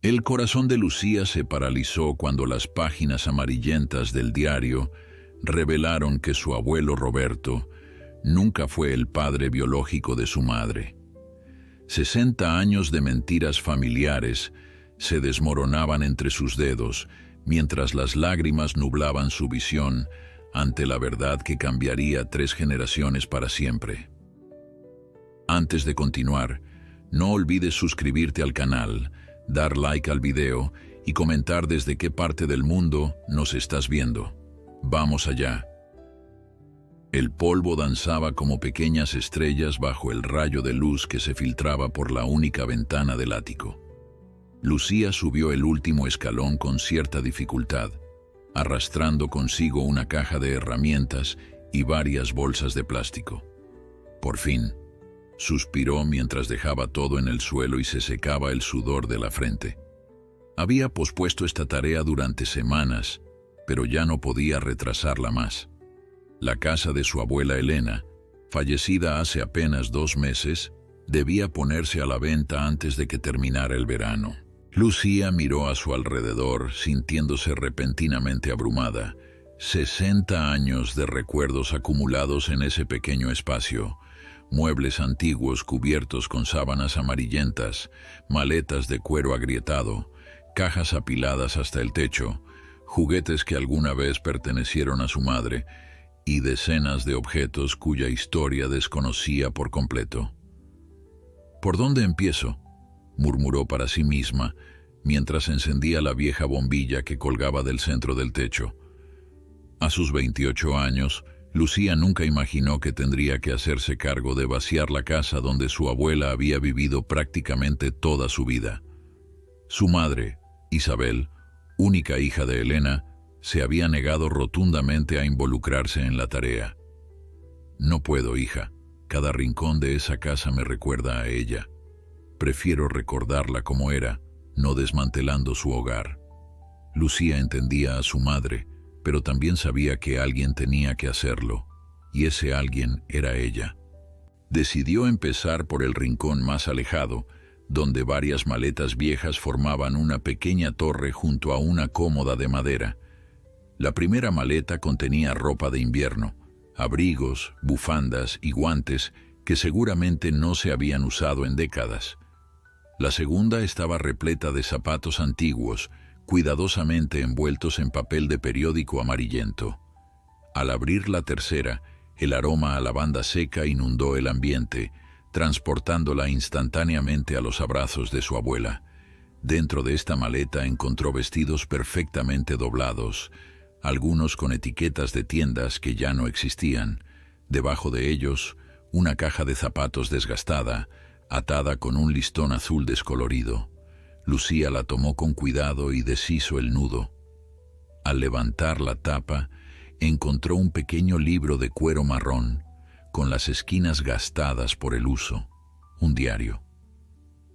El corazón de Lucía se paralizó cuando las páginas amarillentas del diario revelaron que su abuelo Roberto nunca fue el padre biológico de su madre. 60 años de mentiras familiares se desmoronaban entre sus dedos mientras las lágrimas nublaban su visión ante la verdad que cambiaría 3 generaciones para siempre. Antes de continuar, no olvides suscribirte al canal, dar like al video y comentar desde qué parte del mundo nos estás viendo. Vamos allá. El polvo danzaba como pequeñas estrellas bajo el rayo de luz que se filtraba por la única ventana del ático. Lucía subió el último escalón con cierta dificultad, arrastrando consigo una caja de herramientas y varias bolsas de plástico. Por fin, suspiró mientras dejaba todo en el suelo y se secaba el sudor de la frente. Había pospuesto esta tarea durante semanas, pero ya no podía retrasarla más. La casa de su abuela Elena, fallecida hace apenas 2 meses, debía ponerse a la venta antes de que terminara el verano. Lucía miró a su alrededor, sintiéndose repentinamente abrumada. 60 años de recuerdos acumulados en ese pequeño espacio. Muebles antiguos cubiertos con sábanas amarillentas, maletas de cuero agrietado, cajas apiladas hasta el techo, juguetes que alguna vez pertenecieron a su madre y decenas de objetos cuya historia desconocía por completo. ¿Por dónde empiezo?, murmuró para sí misma mientras encendía la vieja bombilla que colgaba del centro del techo. A sus 28 años, Lucía nunca imaginó que tendría que hacerse cargo de vaciar la casa donde su abuela había vivido prácticamente toda su vida. Su madre, Isabel, única hija de Elena, se había negado rotundamente a involucrarse en la tarea. «No puedo, hija. Cada rincón de esa casa me recuerda a ella. Prefiero recordarla como era, no desmantelando su hogar». Lucía entendía a su madre, pero también sabía que alguien tenía que hacerlo, y ese alguien era ella. Decidió empezar por el rincón más alejado, donde varias maletas viejas formaban una pequeña torre junto a una cómoda de madera. La primera maleta contenía ropa de invierno, abrigos, bufandas y guantes que seguramente no se habían usado en décadas. La segunda estaba repleta de zapatos antiguos, cuidadosamente envueltos en papel de periódico amarillento. Al abrir la tercera, el aroma a lavanda seca inundó el ambiente, transportándola instantáneamente a los abrazos de su abuela. Dentro de esta maleta encontró vestidos perfectamente doblados, algunos con etiquetas de tiendas que ya no existían. Debajo de ellos, una caja de zapatos desgastada, atada con un listón azul descolorido. Lucía la tomó con cuidado y deshizo el nudo. Al levantar la tapa, encontró un pequeño libro de cuero marrón, con las esquinas gastadas por el uso, un diario.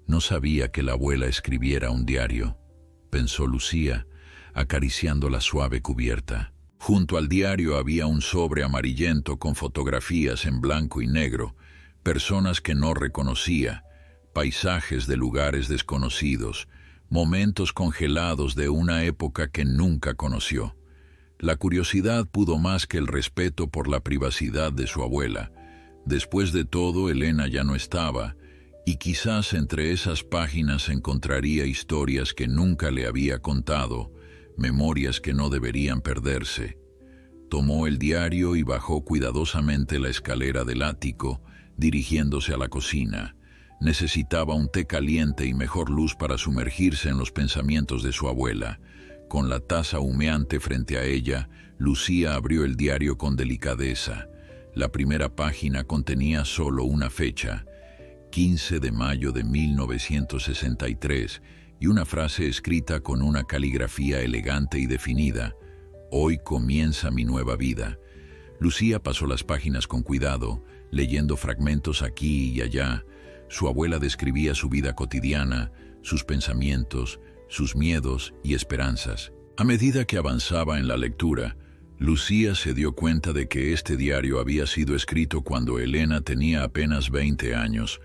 No sabía que la abuela escribiera un diario, pensó Lucía, acariciando la suave cubierta. Junto al diario había un sobre amarillento con fotografías en blanco y negro, personas que no reconocía, paisajes de lugares desconocidos, momentos congelados de una época que nunca conoció. La curiosidad pudo más que el respeto por la privacidad de su abuela. Después de todo, Elena ya no estaba, y quizás entre esas páginas encontraría historias que nunca le había contado, memorias que no deberían perderse. Tomó el diario y bajó cuidadosamente la escalera del ático, dirigiéndose a la cocina. Necesitaba un té caliente y mejor luz para sumergirse en los pensamientos de su abuela. Con la taza humeante frente a ella, Lucía abrió el diario con delicadeza. La primera página contenía solo una fecha, 15 de mayo de 1963, y una frase escrita con una caligrafía elegante y definida: «Hoy comienza mi nueva vida». Lucía pasó las páginas con cuidado, leyendo fragmentos aquí y allá. Su abuela describía su vida cotidiana, sus pensamientos, sus miedos y esperanzas. A medida que avanzaba en la lectura, Lucía se dio cuenta de que este diario había sido escrito cuando Elena tenía apenas 20 años,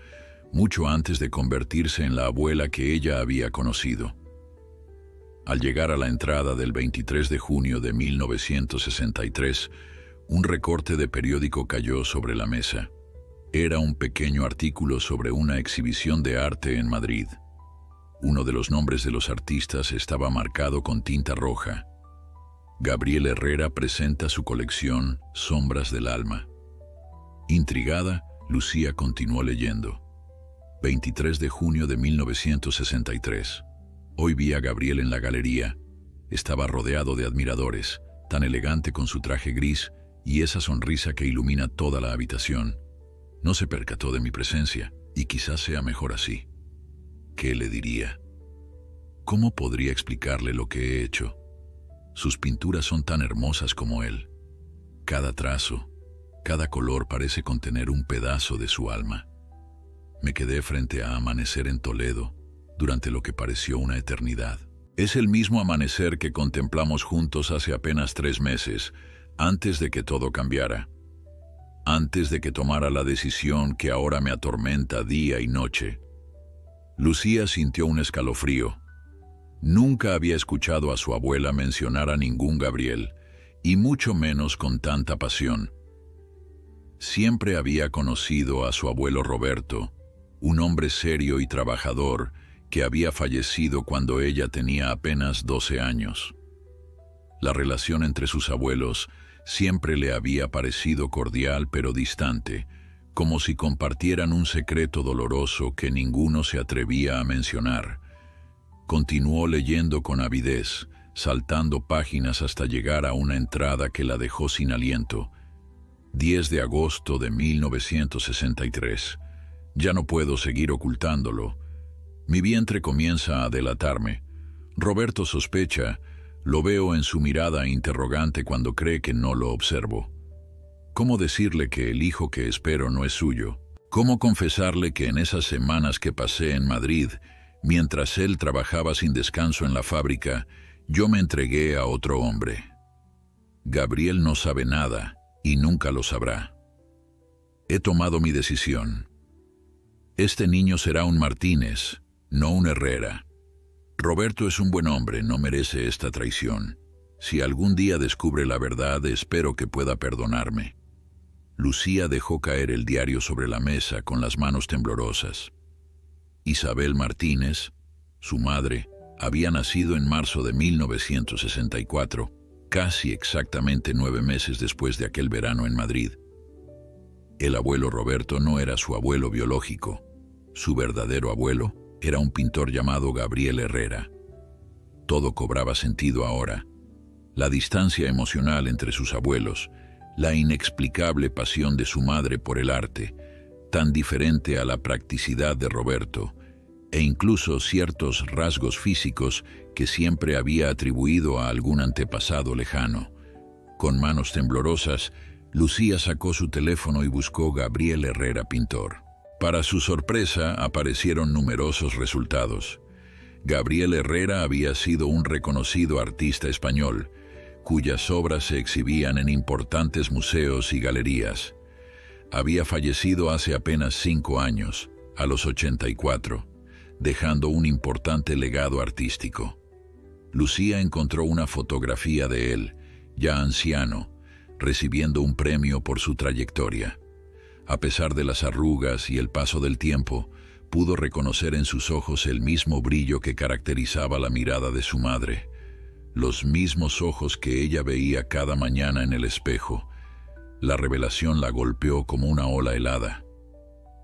mucho antes de convertirse en la abuela que ella había conocido. Al llegar a la entrada del 23 de junio de 1963, un recorte de periódico cayó sobre la mesa. Era un pequeño artículo sobre una exhibición de arte en Madrid. Uno de los nombres de los artistas estaba marcado con tinta roja. Gabriel Herrera presenta su colección Sombras del Alma. Intrigada, Lucía continuó leyendo. 23 de junio de 1963. Hoy vi a Gabriel en la galería. Estaba rodeado de admiradores, tan elegante con su traje gris y esa sonrisa que ilumina toda la habitación. No se percató de mi presencia, y quizás sea mejor así. ¿Qué le diría? ¿Cómo podría explicarle lo que he hecho? Sus pinturas son tan hermosas como él. Cada trazo, cada color parece contener un pedazo de su alma. Me quedé frente a Amanecer en Toledo, durante lo que pareció una eternidad. Es el mismo amanecer que contemplamos juntos hace apenas 3 meses, antes de que todo cambiara. Antes de que tomara la decisión que ahora me atormenta día y noche. Lucía sintió un escalofrío. Nunca había escuchado a su abuela mencionar a ningún Gabriel, y mucho menos con tanta pasión. Siempre había conocido a su abuelo Roberto, un hombre serio y trabajador que había fallecido cuando ella tenía apenas 12 años. La relación entre sus abuelos siempre le había parecido cordial pero distante, como si compartieran un secreto doloroso que ninguno se atrevía a mencionar. Continuó leyendo con avidez, saltando páginas hasta llegar a una entrada que la dejó sin aliento. 10 de agosto de 1963. Ya no puedo seguir ocultándolo. Mi vientre comienza a delatarme. Roberto sospecha. Lo veo en su mirada interrogante cuando cree que no lo observo. ¿Cómo decirle que el hijo que espero no es suyo? ¿Cómo confesarle que en esas semanas que pasé en Madrid, mientras él trabajaba sin descanso en la fábrica, yo me entregué a otro hombre? Gabriel no sabe nada y nunca lo sabrá. He tomado mi decisión. Este niño será un Martínez, no un Herrera. Roberto es un buen hombre, no merece esta traición. Si algún día descubre la verdad, espero que pueda perdonarme. Lucía dejó caer el diario sobre la mesa con las manos temblorosas. Isabel Martínez, su madre, había nacido en marzo de 1964, casi exactamente 9 meses después de aquel verano en Madrid. El abuelo Roberto no era su abuelo biológico. Su verdadero abuelo era un pintor llamado Gabriel Herrera. Todo cobraba sentido ahora. La distancia emocional entre sus abuelos, la inexplicable pasión de su madre por el arte, tan diferente a la practicidad de Roberto, e incluso ciertos rasgos físicos que siempre había atribuido a algún antepasado lejano. Con manos temblorosas, Lucía sacó su teléfono y buscó Gabriel Herrera pintor. Para su sorpresa, aparecieron numerosos resultados. Gabriel Herrera había sido un reconocido artista español, cuyas obras se exhibían en importantes museos y galerías. Había fallecido hace apenas 5 años, a los 84, dejando un importante legado artístico. Lucía encontró una fotografía de él, ya anciano, recibiendo un premio por su trayectoria. A pesar de las arrugas y el paso del tiempo, pudo reconocer en sus ojos el mismo brillo que caracterizaba la mirada de su madre, los mismos ojos que ella veía cada mañana en el espejo. La revelación la golpeó como una ola helada.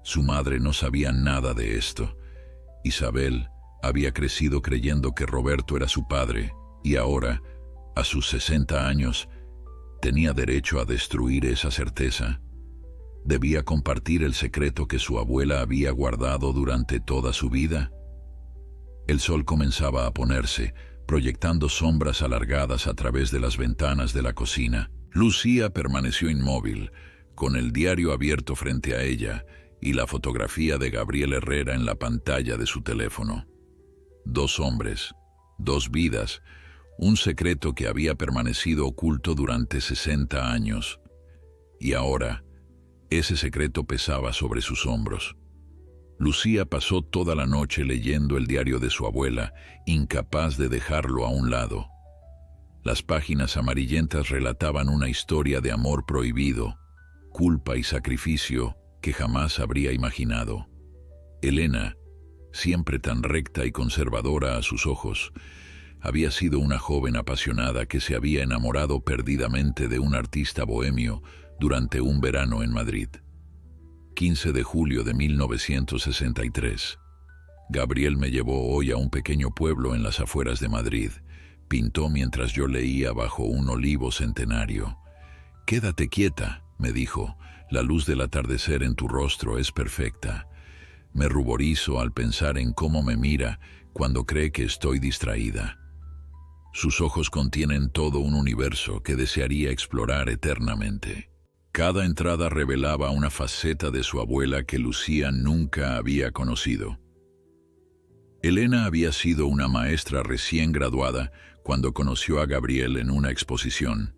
Su madre no sabía nada de esto. Isabel había crecido creyendo que Roberto era su padre, y ahora, a sus 60 años, tenía derecho a destruir esa certeza. ¿Debía compartir el secreto que su abuela había guardado durante toda su vida? El sol comenzaba a ponerse, proyectando sombras alargadas a través de las ventanas de la cocina. Lucía permaneció inmóvil, con el diario abierto frente a ella y la fotografía de Gabriel Herrera en la pantalla de su teléfono. 2 hombres, 2 vidas, un secreto que había permanecido oculto durante 60 años. Y ahora, ese secreto pesaba sobre sus hombros. Lucía pasó toda la noche leyendo el diario de su abuela, incapaz de dejarlo a un lado. Las páginas amarillentas relataban una historia de amor prohibido, culpa y sacrificio que jamás habría imaginado. Elena, siempre tan recta y conservadora a sus ojos, había sido una joven apasionada que se había enamorado perdidamente de un artista bohemio durante un verano en Madrid. 15 de julio de 1963. Gabriel me llevó hoy a un pequeño pueblo en las afueras de Madrid. Pintó mientras yo leía bajo un olivo centenario. «Quédate quieta», me dijo, «la luz del atardecer en tu rostro es perfecta». Me ruborizo al pensar en cómo me mira cuando cree que estoy distraída. Sus ojos contienen todo un universo que desearía explorar eternamente. Cada entrada revelaba una faceta de su abuela que Lucía nunca había conocido. Elena había sido una maestra recién graduada cuando conoció a Gabriel en una exposición.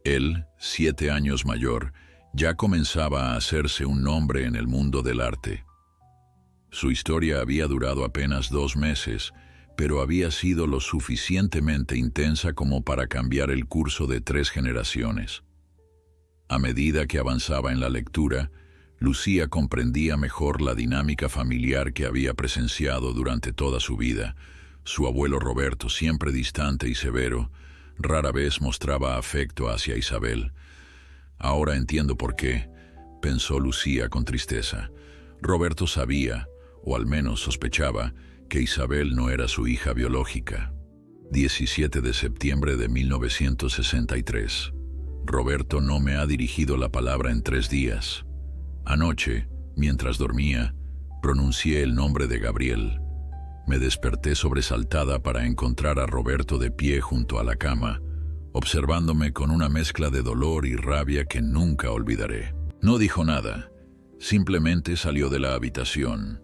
Él, 7 años mayor, ya comenzaba a hacerse un nombre en el mundo del arte. Su historia había durado apenas 2 meses, pero había sido lo suficientemente intensa como para cambiar el curso de 3 generaciones. A medida que avanzaba en la lectura, Lucía comprendía mejor la dinámica familiar que había presenciado durante toda su vida. Su abuelo Roberto, siempre distante y severo, rara vez mostraba afecto hacia Isabel. «Ahora entiendo por qué», pensó Lucía con tristeza. Roberto sabía, o al menos sospechaba, que Isabel no era su hija biológica. 17 de septiembre de 1963. Roberto no me ha dirigido la palabra en 3 días. Anoche, mientras dormía, pronuncié el nombre de Gabriel. Me desperté sobresaltada para encontrar a Roberto de pie junto a la cama, observándome con una mezcla de dolor y rabia que nunca olvidaré. No dijo nada, simplemente salió de la habitación.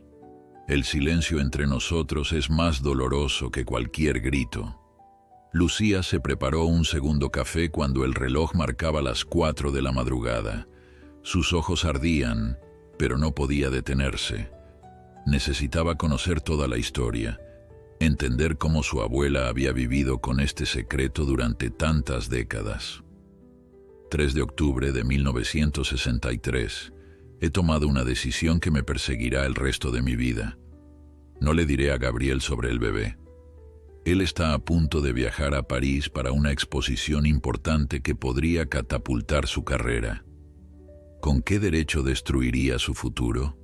El silencio entre nosotros es más doloroso que cualquier grito. Lucía se preparó un segundo café cuando el reloj marcaba las 4 de la madrugada. Sus ojos ardían, pero no podía detenerse. Necesitaba conocer toda la historia, entender cómo su abuela había vivido con este secreto durante tantas décadas. 3 de octubre de 1963. He tomado una decisión que me perseguirá el resto de mi vida. No le diré a Gabriel sobre el bebé. Él está a punto de viajar a París para una exposición importante que podría catapultar su carrera. ¿Con qué derecho destruiría su futuro?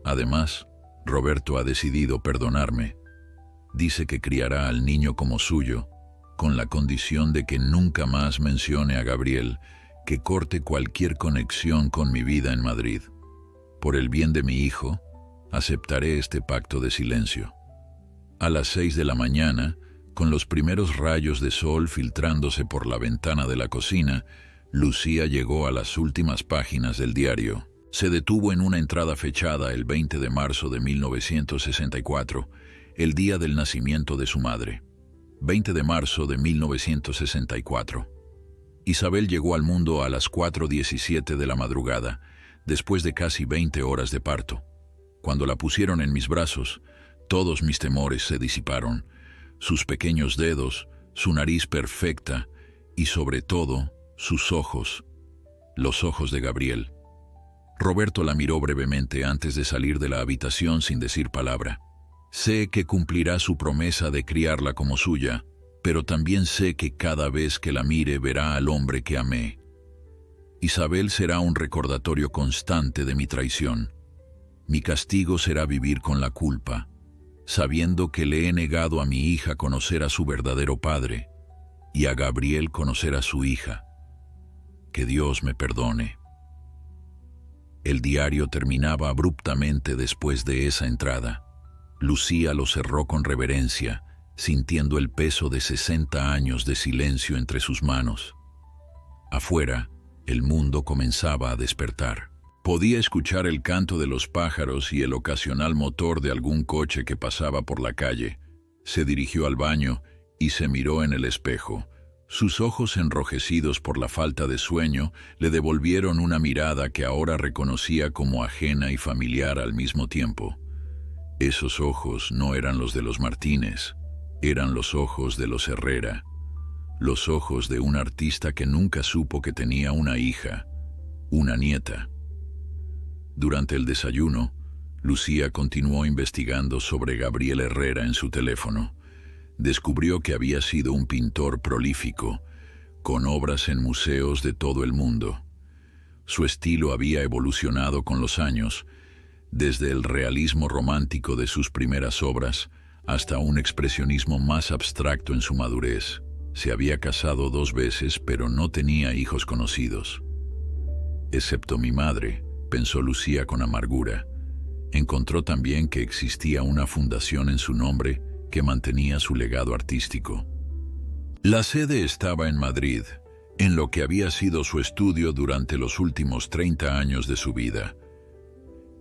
Además, Roberto ha decidido perdonarme. Dice que criará al niño como suyo, con la condición de que nunca más mencione a Gabriel, que corte cualquier conexión con mi vida en Madrid. Por el bien de mi hijo, aceptaré este pacto de silencio. A las 6 de la mañana, con los primeros rayos de sol filtrándose por la ventana de la cocina, Lucía llegó a las últimas páginas del diario. Se detuvo en una entrada fechada el 20 de marzo de 1964, el día del nacimiento de su madre. 20 de marzo de 1964. Isabel llegó al mundo a las 4:17 de la madrugada, después de casi 20 horas de parto. Cuando la pusieron en mis brazos, todos mis temores se disiparon. Sus pequeños dedos, su nariz perfecta y, sobre todo, sus ojos, los ojos de Gabriel. Roberto la miró brevemente antes de salir de la habitación sin decir palabra. Sé que cumplirá su promesa de criarla como suya, pero también sé que cada vez que la mire verá al hombre que amé. Isabel será un recordatorio constante de mi traición. Mi castigo será vivir con la culpa, sabiendo que le he negado a mi hija conocer a su verdadero padre y a Gabriel conocer a su hija. Que Dios me perdone. El diario terminaba abruptamente después de esa entrada. Lucía lo cerró con reverencia, sintiendo el peso de 60 años de silencio entre sus manos. Afuera, el mundo comenzaba a despertar. Podía escuchar el canto de los pájaros y el ocasional motor de algún coche que pasaba por la calle. Se dirigió al baño y se miró en el espejo. Sus ojos enrojecidos por la falta de sueño le devolvieron una mirada que ahora reconocía como ajena y familiar al mismo tiempo. Esos ojos no eran los de los Martínez, eran los ojos de los Herrera, los ojos de un artista que nunca supo que tenía una hija, una nieta. Durante el desayuno, Lucía continuó investigando sobre Gabriel Herrera en su teléfono. Descubrió que había sido un pintor prolífico, con obras en museos de todo el mundo. Su estilo había evolucionado con los años, desde el realismo romántico de sus primeras obras hasta un expresionismo más abstracto en su madurez. Se había casado 2 veces, pero no tenía hijos conocidos. Excepto mi madre, pensó Lucía con amargura. Encontró también que existía una fundación en su nombre que mantenía su legado artístico. La sede estaba en Madrid, en lo que había sido su estudio durante los últimos 30 años de su vida.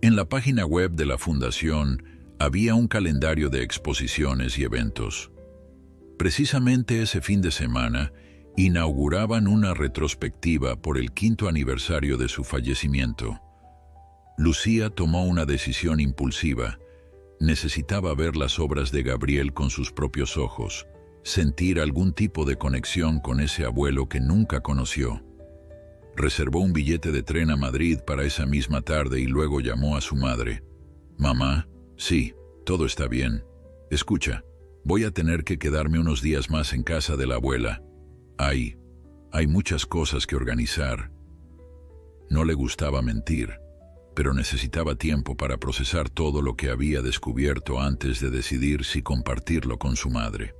En la página web de la fundación había un calendario de exposiciones y eventos. Precisamente ese fin de semana inauguraban una retrospectiva por el 5º aniversario de su fallecimiento. Lucía tomó una decisión impulsiva. Necesitaba ver las obras de Gabriel con sus propios ojos, sentir algún tipo de conexión con ese abuelo que nunca conoció. Reservó un billete de tren a Madrid para esa misma tarde y luego llamó a su madre. «Mamá, sí, todo está bien. Escucha, voy a tener que quedarme unos días más en casa de la abuela. Hay muchas cosas que organizar». No le gustaba mentir, pero necesitaba tiempo para procesar todo lo que había descubierto antes de decidir si compartirlo con su madre.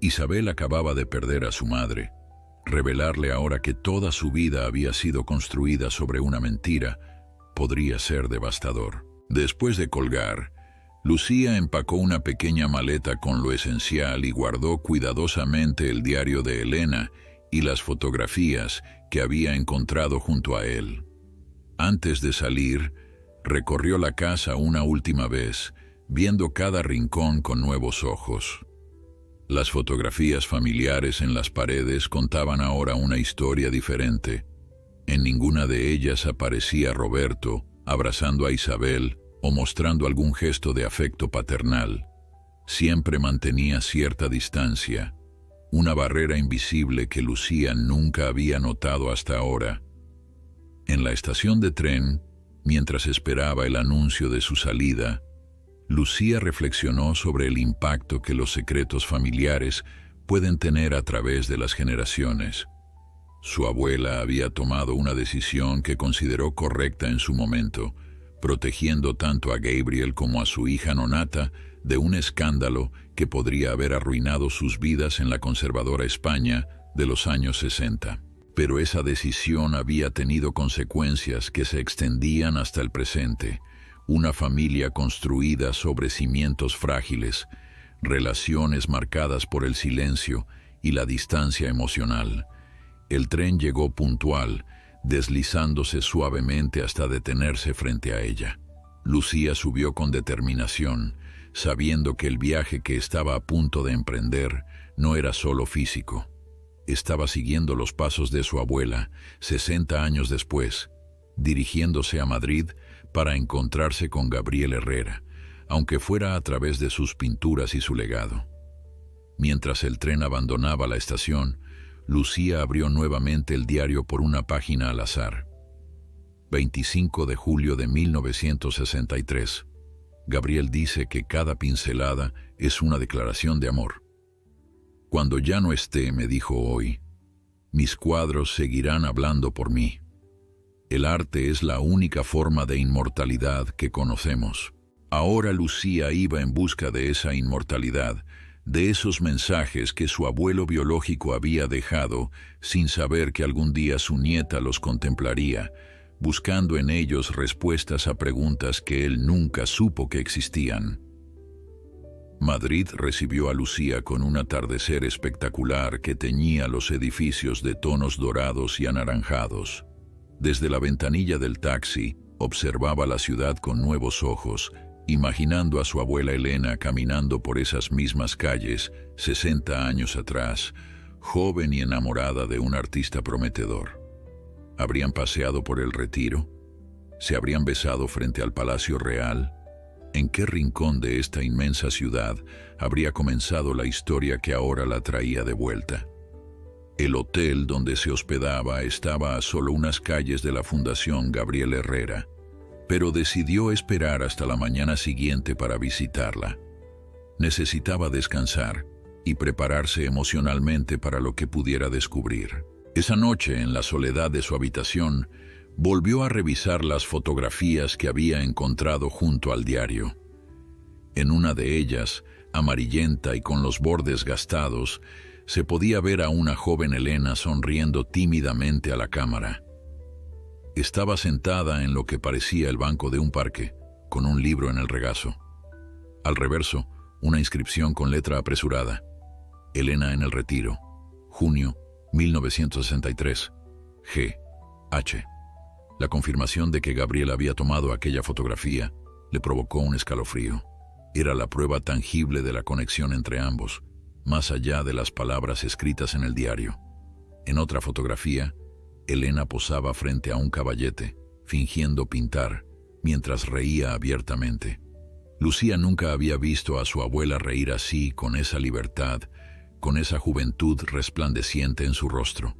Isabel acababa de perder a su madre. Revelarle ahora que toda su vida había sido construida sobre una mentira podría ser devastador. Después de colgar, Lucía empacó una pequeña maleta con lo esencial y guardó cuidadosamente el diario de Elena y las fotografías que había encontrado junto a él. Antes de salir, recorrió la casa una última vez, viendo cada rincón con nuevos ojos. Las fotografías familiares en las paredes contaban ahora una historia diferente. En ninguna de ellas aparecía Roberto abrazando a Isabel o mostrando algún gesto de afecto paternal. Siempre mantenía cierta distancia, una barrera invisible que Lucía nunca había notado hasta ahora. En la estación de tren, mientras esperaba el anuncio de su salida, Lucía reflexionó sobre el impacto que los secretos familiares pueden tener a través de las generaciones. Su abuela había tomado una decisión que consideró correcta en su momento, protegiendo tanto a Gabriel como a su hija Nonata de un escándalo que podría haber arruinado sus vidas en la conservadora España de los años 60. Pero esa decisión había tenido consecuencias que se extendían hasta el presente. Una familia construida sobre cimientos frágiles, relaciones marcadas por el silencio y la distancia emocional. El tren llegó puntual, deslizándose suavemente hasta detenerse frente a ella. Lucía subió con determinación, sabiendo que el viaje que estaba a punto de emprender no era solo físico. Estaba siguiendo los pasos de su abuela, 60 años después, dirigiéndose a Madrid para encontrarse con Gabriel Herrera, aunque fuera a través de sus pinturas y su legado. Mientras el tren abandonaba la estación, Lucía abrió nuevamente el diario por una página al azar. 25 de julio de 1963. Gabriel dice que cada pincelada es una declaración de amor. Cuando ya no esté, me dijo hoy, mis cuadros seguirán hablando por mí. El arte es la única forma de inmortalidad que conocemos. Ahora Lucía iba en busca de esa inmortalidad, de esos mensajes que su abuelo biológico había dejado sin saber que algún día su nieta los contemplaría, buscando en ellos respuestas a preguntas que él nunca supo que existían. Madrid recibió a Lucía con un atardecer espectacular que teñía los edificios de tonos dorados y anaranjados. Desde la ventanilla del taxi, observaba la ciudad con nuevos ojos, imaginando a su abuela Elena caminando por esas mismas calles 60 años atrás, joven y enamorada de un artista prometedor. Habrían paseado por el Retiro, se habrían besado frente al Palacio Real. ¿En qué rincón de esta inmensa ciudad habría comenzado la historia que ahora la traía de vuelta? El hotel donde se hospedaba estaba a solo unas calles de la Fundación Gabriel Herrera, pero decidió esperar hasta la mañana siguiente para visitarla. Necesitaba descansar y prepararse emocionalmente para lo que pudiera descubrir. Esa noche, en la soledad de su habitación, volvió a revisar las fotografías que había encontrado junto al diario. En una de ellas, amarillenta y con los bordes gastados, se podía ver a una joven Elena sonriendo tímidamente a la cámara. Estaba sentada en lo que parecía el banco de un parque, con un libro en el regazo. Al reverso, una inscripción con letra apresurada. Elena en el Retiro, junio 1963, G. H. La confirmación de que Gabriel había tomado aquella fotografía le provocó un escalofrío. Era la prueba tangible de la conexión entre ambos, más allá de las palabras escritas en el diario. En otra fotografía, Elena posaba frente a un caballete, fingiendo pintar, mientras reía abiertamente. Lucía nunca había visto a su abuela reír así, con esa libertad, con esa juventud resplandeciente en su rostro.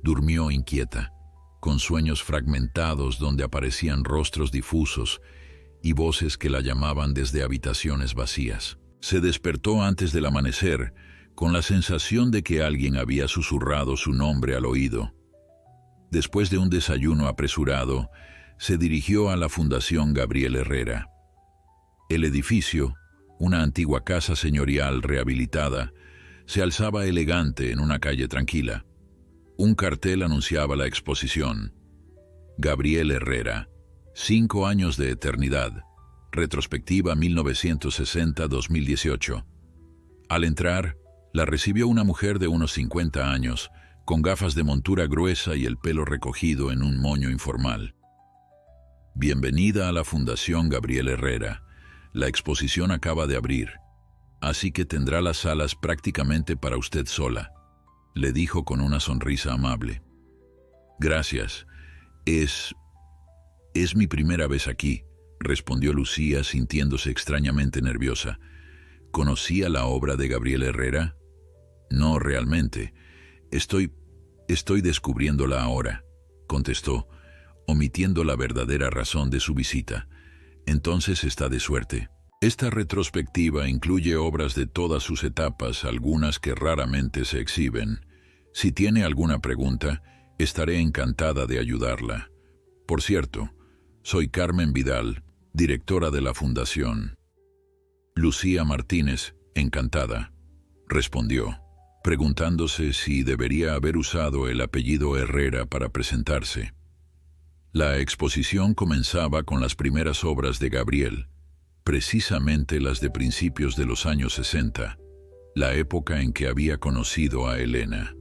Durmió inquieta, con sueños fragmentados donde aparecían rostros difusos y voces que la llamaban desde habitaciones vacías. Se despertó antes del amanecer, con la sensación de que alguien había susurrado su nombre al oído. Después de un desayuno apresurado, se dirigió a la Fundación Gabriel Herrera. El edificio, una antigua casa señorial rehabilitada, se alzaba elegante en una calle tranquila. Un cartel anunciaba la exposición. Gabriel Herrera, 5 años de eternidad, retrospectiva 1960-2018. Al entrar, la recibió una mujer de unos 50 años, con gafas de montura gruesa y el pelo recogido en un moño informal. Bienvenida a la Fundación Gabriel Herrera. La exposición acaba de abrir, así que tendrá las salas prácticamente para usted sola, le dijo con una sonrisa amable. Gracias. Es mi primera vez aquí, respondió Lucía sintiéndose extrañamente nerviosa. ¿Conocía la obra de Gabriel Herrera? No realmente. Estoy descubriéndola ahora, contestó, omitiendo la verdadera razón de su visita. Entonces está de suerte. Esta retrospectiva incluye obras de todas sus etapas, algunas que raramente se exhiben. Si tiene alguna pregunta, estaré encantada de ayudarla. Por cierto, soy Carmen Vidal, directora de la Fundación. Lucía Martínez, encantada, respondió, preguntándose si debería haber usado el apellido Herrera para presentarse. La exposición comenzaba con las primeras obras de Gabriel, precisamente las de principios de los años 60, la época en que había conocido a Elena.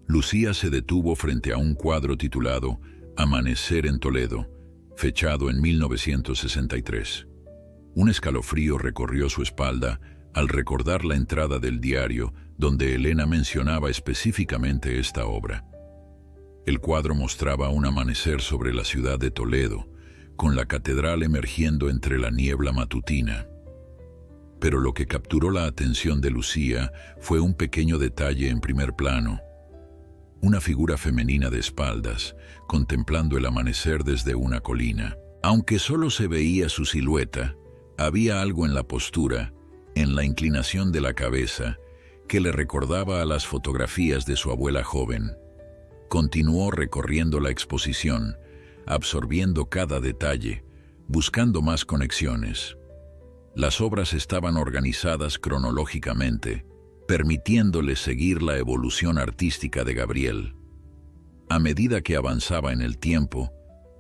Lucía se detuvo frente a un cuadro titulado Amanecer en Toledo, fechado en 1963. Un escalofrío recorrió su espalda al recordar la entrada del diario donde Elena mencionaba específicamente esta obra. El cuadro mostraba un amanecer sobre la ciudad de Toledo, con la catedral emergiendo entre la niebla matutina. Pero lo que capturó la atención de Lucía fue un pequeño detalle en primer plano. Una figura femenina de espaldas, contemplando el amanecer desde una colina. Aunque solo se veía su silueta, había algo en la postura, en la inclinación de la cabeza, que le recordaba a las fotografías de su abuela joven. Continuó recorriendo la exposición, absorbiendo cada detalle, buscando más conexiones. Las obras estaban organizadas cronológicamente, permitiéndole seguir la evolución artística de Gabriel. A medida que avanzaba en el tiempo,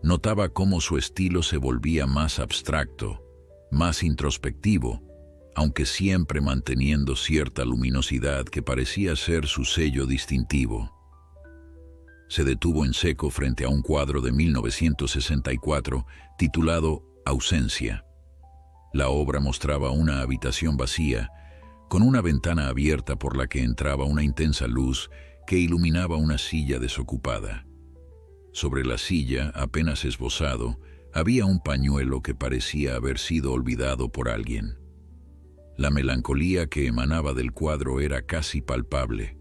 notaba cómo su estilo se volvía más abstracto, más introspectivo, aunque siempre manteniendo cierta luminosidad que parecía ser su sello distintivo. Se detuvo en seco frente a un cuadro de 1964 titulado Ausencia. La obra mostraba una habitación vacía, con una ventana abierta por la que entraba una intensa luz que iluminaba una silla desocupada. Sobre la silla, apenas esbozado, había un pañuelo que parecía haber sido olvidado por alguien. La melancolía que emanaba del cuadro era casi palpable.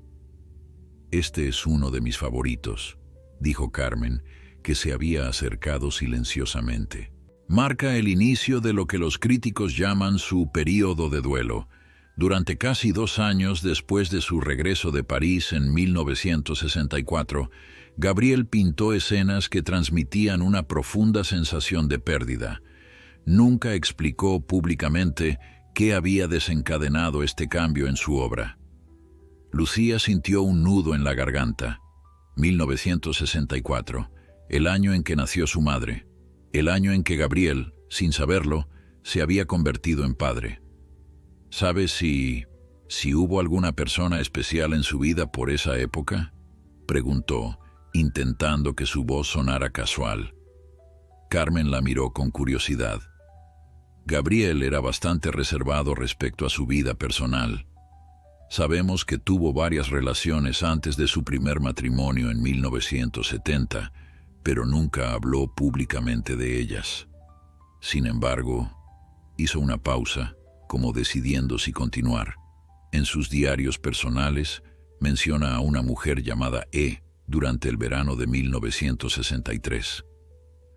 «Este es uno de mis favoritos», dijo Carmen, que se había acercado silenciosamente. «Marca el inicio de lo que los críticos llaman su período de duelo. Durante casi 2 años después de su regreso de París en 1964, Gabriel pintó escenas que transmitían una profunda sensación de pérdida. Nunca explicó públicamente qué había desencadenado este cambio en su obra. Lucía sintió un nudo en la garganta. 1964, el año en que nació su madre, el año en que Gabriel, sin saberlo, se había convertido en padre. ¿Sabe si hubo alguna persona especial en su vida por esa época?, preguntó, intentando que su voz sonara casual. Carmen la miró con curiosidad. Gabriel era bastante reservado respecto a su vida personal. Sabemos que tuvo varias relaciones antes de su primer matrimonio en 1970, pero nunca habló públicamente de ellas. Sin embargo, hizo una pausa, como decidiendo si continuar. En sus diarios personales, menciona a una mujer llamada E. durante el verano de 1963.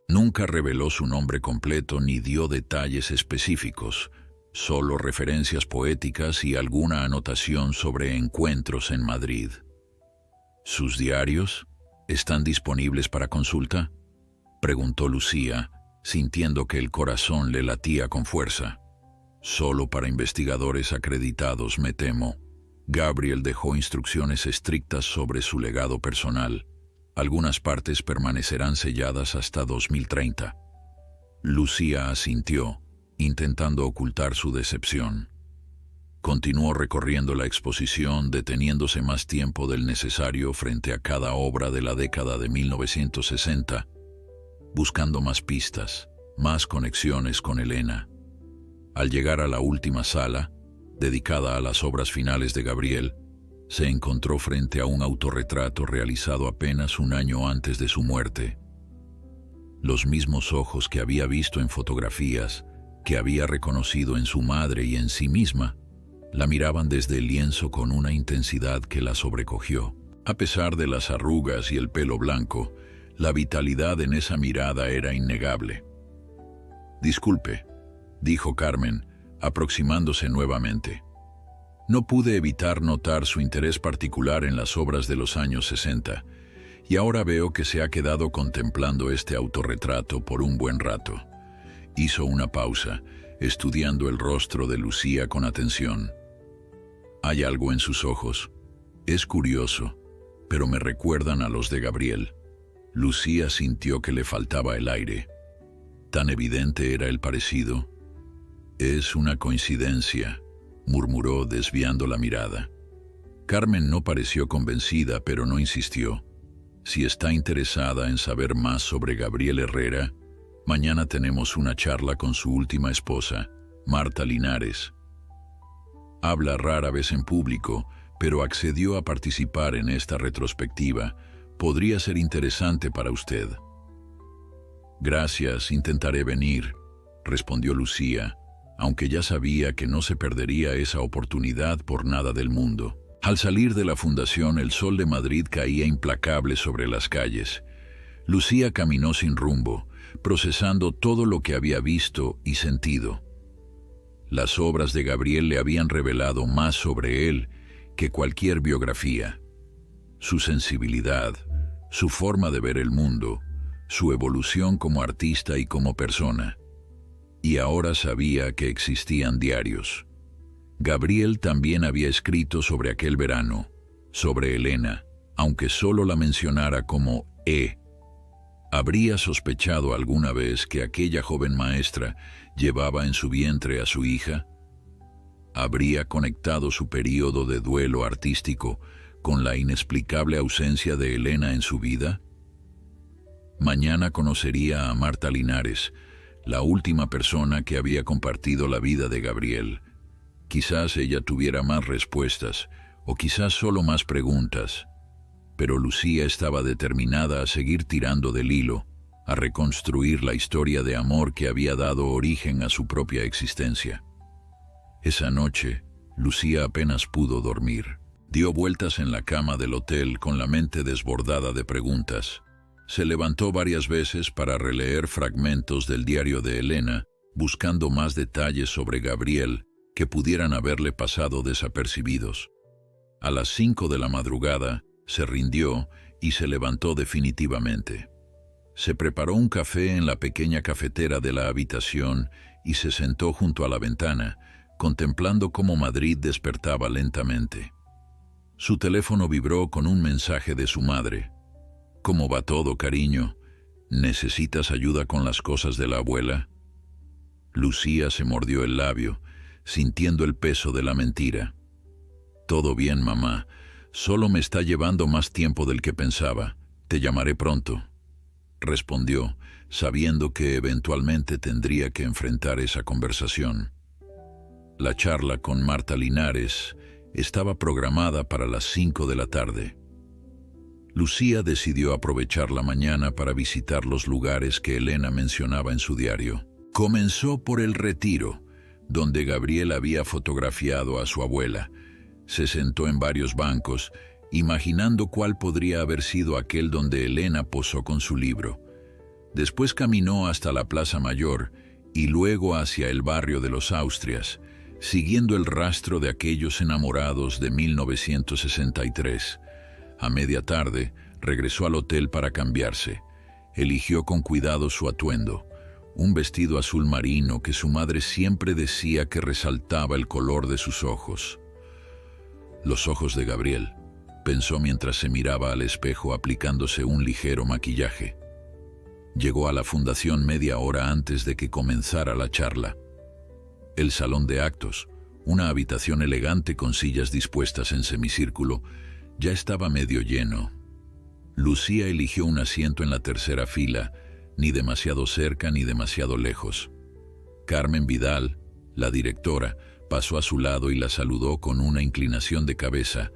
Nunca reveló su nombre completo ni dio detalles específicos, solo referencias poéticas y alguna anotación sobre encuentros en Madrid. ¿Sus diarios están disponibles para consulta?, preguntó Lucía, sintiendo que el corazón le latía con fuerza. Solo para investigadores acreditados, me temo. Gabriel dejó instrucciones estrictas sobre su legado personal. Algunas partes permanecerán selladas hasta 2030. Lucía asintió, intentando ocultar su decepción. Continuó recorriendo la exposición, deteniéndose más tiempo del necesario frente a cada obra de la década de 1960, buscando más pistas, más conexiones con Elena. Al llegar a la última sala, dedicada a las obras finales de Gabriel, se encontró frente a un autorretrato realizado apenas 1 año antes de su muerte. Los mismos ojos que había visto en fotografías, que había reconocido en su madre y en sí misma, la miraban desde el lienzo con una intensidad que la sobrecogió. A pesar de las arrugas y el pelo blanco, la vitalidad en esa mirada era innegable. «Disculpe», dijo Carmen, aproximándose nuevamente. «No pude evitar notar su interés particular en las obras de los años 60, y ahora veo que se ha quedado contemplando este autorretrato por un buen rato». Hizo una pausa, estudiando el rostro de Lucía con atención. «Hay algo en sus ojos. Es curioso, pero me recuerdan a los de Gabriel». Lucía sintió que le faltaba el aire. Tan evidente era el parecido. «Es una coincidencia», murmuró desviando la mirada. Carmen no pareció convencida, pero no insistió. «Si está interesada en saber más sobre Gabriel Herrera, mañana tenemos una charla con su última esposa, Marta Linares. Habla rara vez en público, pero accedió a participar en esta retrospectiva. Podría ser interesante para usted». «Gracias, intentaré venir», respondió Lucía, aunque ya sabía que no se perdería esa oportunidad por nada del mundo. Al salir de la fundación, el sol de Madrid caía implacable sobre las calles. Lucía caminó sin rumbo, procesando todo lo que había visto y sentido. Las obras de Gabriel le habían revelado más sobre él que cualquier biografía. Su sensibilidad, su forma de ver el mundo, su evolución como artista y como persona. Y ahora sabía que existían diarios. Gabriel también había escrito sobre aquel verano, sobre Elena, aunque solo la mencionara como E. ¿Habría sospechado alguna vez que aquella joven maestra llevaba en su vientre a su hija? ¿Habría conectado su período de duelo artístico con la inexplicable ausencia de Elena en su vida? Mañana conocería a Marta Linares, la última persona que había compartido la vida de Gabriel. Quizás ella tuviera más respuestas, o quizás solo más preguntas, pero Lucía estaba determinada a seguir tirando del hilo, a reconstruir la historia de amor que había dado origen a su propia existencia. Esa noche, Lucía apenas pudo dormir. Dio vueltas en la cama del hotel con la mente desbordada de preguntas. Se levantó varias veces para releer fragmentos del diario de Elena, buscando más detalles sobre Gabriel que pudieran haberle pasado desapercibidos. A las 5 de la madrugada, se rindió y se levantó definitivamente. Se preparó un café en la pequeña cafetera de la habitación y se sentó junto a la ventana, contemplando cómo Madrid despertaba lentamente. Su teléfono vibró con un mensaje de su madre. «¿Cómo va todo, cariño? ¿Necesitas ayuda con las cosas de la abuela?» Lucía se mordió el labio, sintiendo el peso de la mentira. «Todo bien, mamá. Solo me está llevando más tiempo del que pensaba. Te llamaré pronto», respondió, sabiendo que eventualmente tendría que enfrentar esa conversación. La charla con Marta Linares estaba programada para las 5 de la tarde. Lucía decidió aprovechar la mañana para visitar los lugares que Elena mencionaba en su diario. Comenzó por el Retiro, donde Gabriel había fotografiado a su abuela. Se sentó en varios bancos, imaginando cuál podría haber sido aquel donde Elena posó con su libro. Después caminó hasta la Plaza Mayor y luego hacia el barrio de los Austrias, siguiendo el rastro de aquellos enamorados de 1963. A media tarde, regresó al hotel para cambiarse. Eligió con cuidado su atuendo, un vestido azul marino que su madre siempre decía que resaltaba el color de sus ojos. Los ojos de Gabriel, pensó mientras se miraba al espejo aplicándose un ligero maquillaje. Llegó a la fundación media hora antes de que comenzara la charla. El salón de actos, una habitación elegante con sillas dispuestas en semicírculo, ya estaba medio lleno. Lucía eligió un asiento en la tercera fila, ni demasiado cerca ni demasiado lejos. Carmen Vidal, la directora, pasó a su lado y la saludó con una inclinación de cabeza,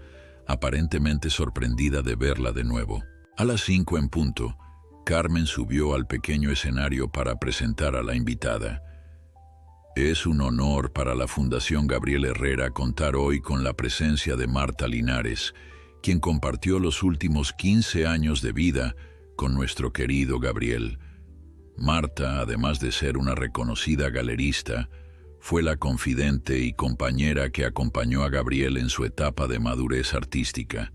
aparentemente sorprendida de verla de nuevo. A las 5 en punto, Carmen subió al pequeño escenario para presentar a la invitada. Es un honor para la Fundación Gabriel Herrera contar hoy con la presencia de Marta Linares, quien compartió los últimos 15 años de vida con nuestro querido Gabriel. Marta, además de ser una reconocida galerista, fue la confidente y compañera que acompañó a Gabriel en su etapa de madurez artística.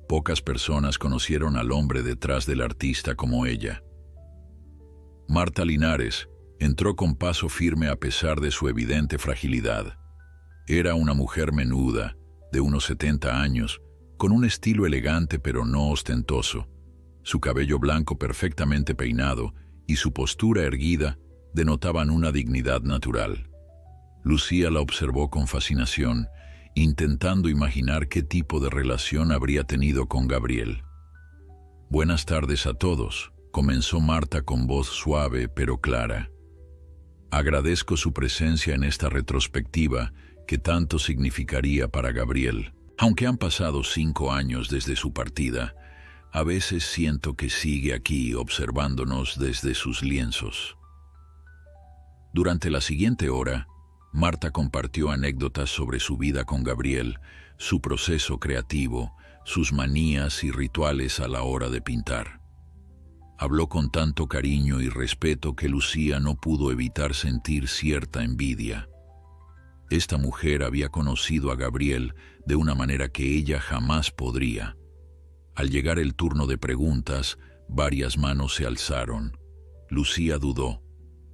Pocas personas conocieron al hombre detrás del artista como ella. Marta Linares entró con paso firme a pesar de su evidente fragilidad. Era una mujer menuda, de unos 70 años, con un estilo elegante pero no ostentoso. Su cabello blanco perfectamente peinado y su postura erguida denotaban una dignidad natural. Lucía la observó con fascinación, intentando imaginar qué tipo de relación habría tenido con Gabriel. «Buenas tardes a todos», comenzó Marta con voz suave pero clara. «Agradezco su presencia en esta retrospectiva que tanto significaría para Gabriel. Aunque han pasado 5 años desde su partida, a veces siento que sigue aquí observándonos desde sus lienzos». Durante la siguiente hora, Marta compartió anécdotas sobre su vida con Gabriel, su proceso creativo, sus manías y rituales a la hora de pintar. Habló con tanto cariño y respeto que Lucía no pudo evitar sentir cierta envidia. Esta mujer había conocido a Gabriel de una manera que ella jamás podría. Al llegar el turno de preguntas, varias manos se alzaron. Lucía dudó,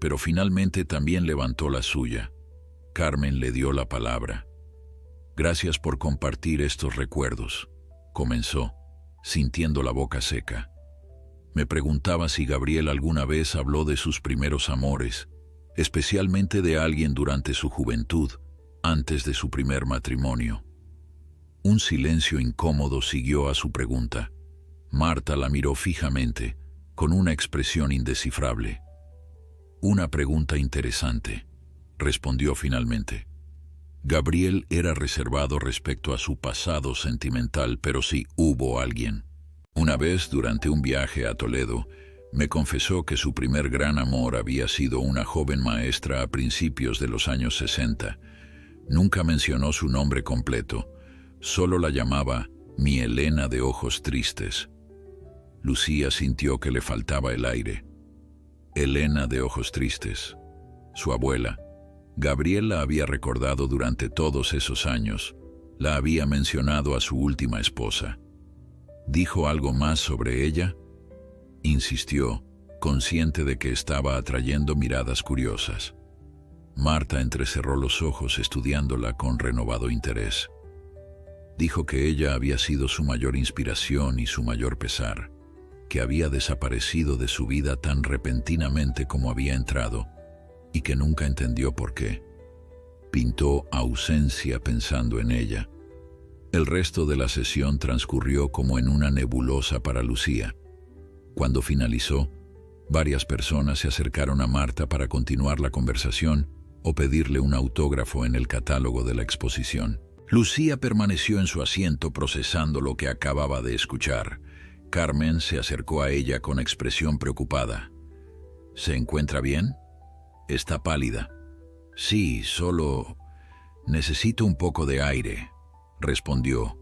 pero finalmente también levantó la suya. Carmen le dio la palabra. «Gracias por compartir estos recuerdos», comenzó, sintiendo la boca seca. «Me preguntaba si Gabriel alguna vez habló de sus primeros amores, especialmente de alguien durante su juventud, antes de su primer matrimonio». Un silencio incómodo siguió a su pregunta. Marta la miró fijamente, con una expresión indescifrable. «Una pregunta interesante», respondió finalmente. Gabriel era reservado respecto a su pasado sentimental, pero sí hubo alguien. Una vez, durante un viaje a Toledo, me confesó que su primer gran amor había sido una joven maestra a principios de los años 60. Nunca mencionó su nombre completo, solo la llamaba mi Elena de ojos tristes. Lucía sintió que le faltaba el aire. Elena de ojos tristes, su abuela. Gabriel la había recordado durante todos esos años, la había mencionado a su última esposa. ¿Dijo algo más sobre ella? Insistió, consciente de que estaba atrayendo miradas curiosas. Marta entrecerró los ojos estudiándola con renovado interés. Dijo que ella había sido su mayor inspiración y su mayor pesar, que había desaparecido de su vida tan repentinamente como había entrado, y que nunca entendió por qué. Pintó ausencia pensando en ella. El resto de la sesión transcurrió como en una nebulosa para Lucía. Cuando finalizó, varias personas se acercaron a Marta para continuar la conversación o pedirle un autógrafo en el catálogo de la exposición. Lucía permaneció en su asiento procesando lo que acababa de escuchar. Carmen se acercó a ella con expresión preocupada. ¿Se encuentra bien? Está pálida. Sí, solo necesito un poco de aire, respondió,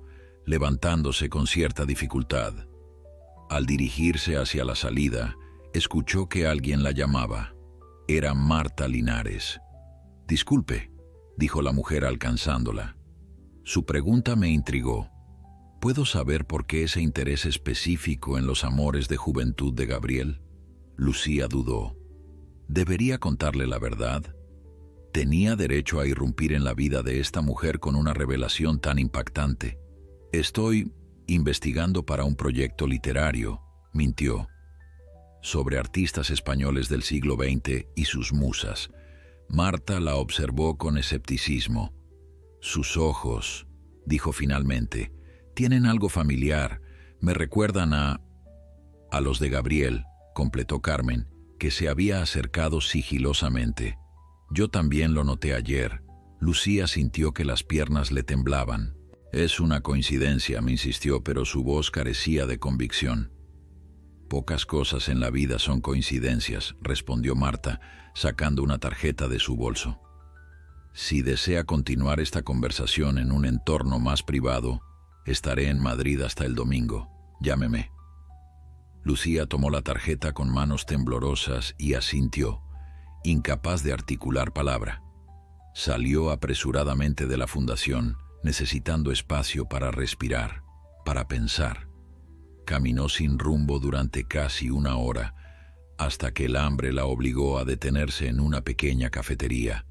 levantándose con cierta dificultad. Al dirigirse hacia la salida, escuchó que alguien la llamaba. Era Marta Linares. Disculpe, dijo la mujer alcanzándola. Su pregunta me intrigó. ¿Puedo saber por qué ese interés específico en los amores de juventud de Gabriel? Lucía dudó. ¿Debería contarle la verdad? ¿Tenía derecho a irrumpir en la vida de esta mujer con una revelación tan impactante? Estoy investigando para un proyecto literario, mintió, sobre artistas españoles del siglo XX y sus musas. Marta la observó con escepticismo. Sus ojos, dijo finalmente, tienen algo familiar. Me recuerdan a los de Gabriel, completó Carmen, que se había acercado sigilosamente. Yo también lo noté ayer. Lucía sintió que las piernas le temblaban. Es una coincidencia, me insistió, pero su voz carecía de convicción. Pocas cosas en la vida son coincidencias, respondió Marta, sacando una tarjeta de su bolso. Si desea continuar esta conversación en un entorno más privado, estaré en Madrid hasta el domingo. Llámeme. Lucía tomó la tarjeta con manos temblorosas y asintió, incapaz de articular palabra. Salió apresuradamente de la fundación, necesitando espacio para respirar, para pensar. Caminó sin rumbo durante casi una hora, hasta que el hambre la obligó a detenerse en una pequeña cafetería.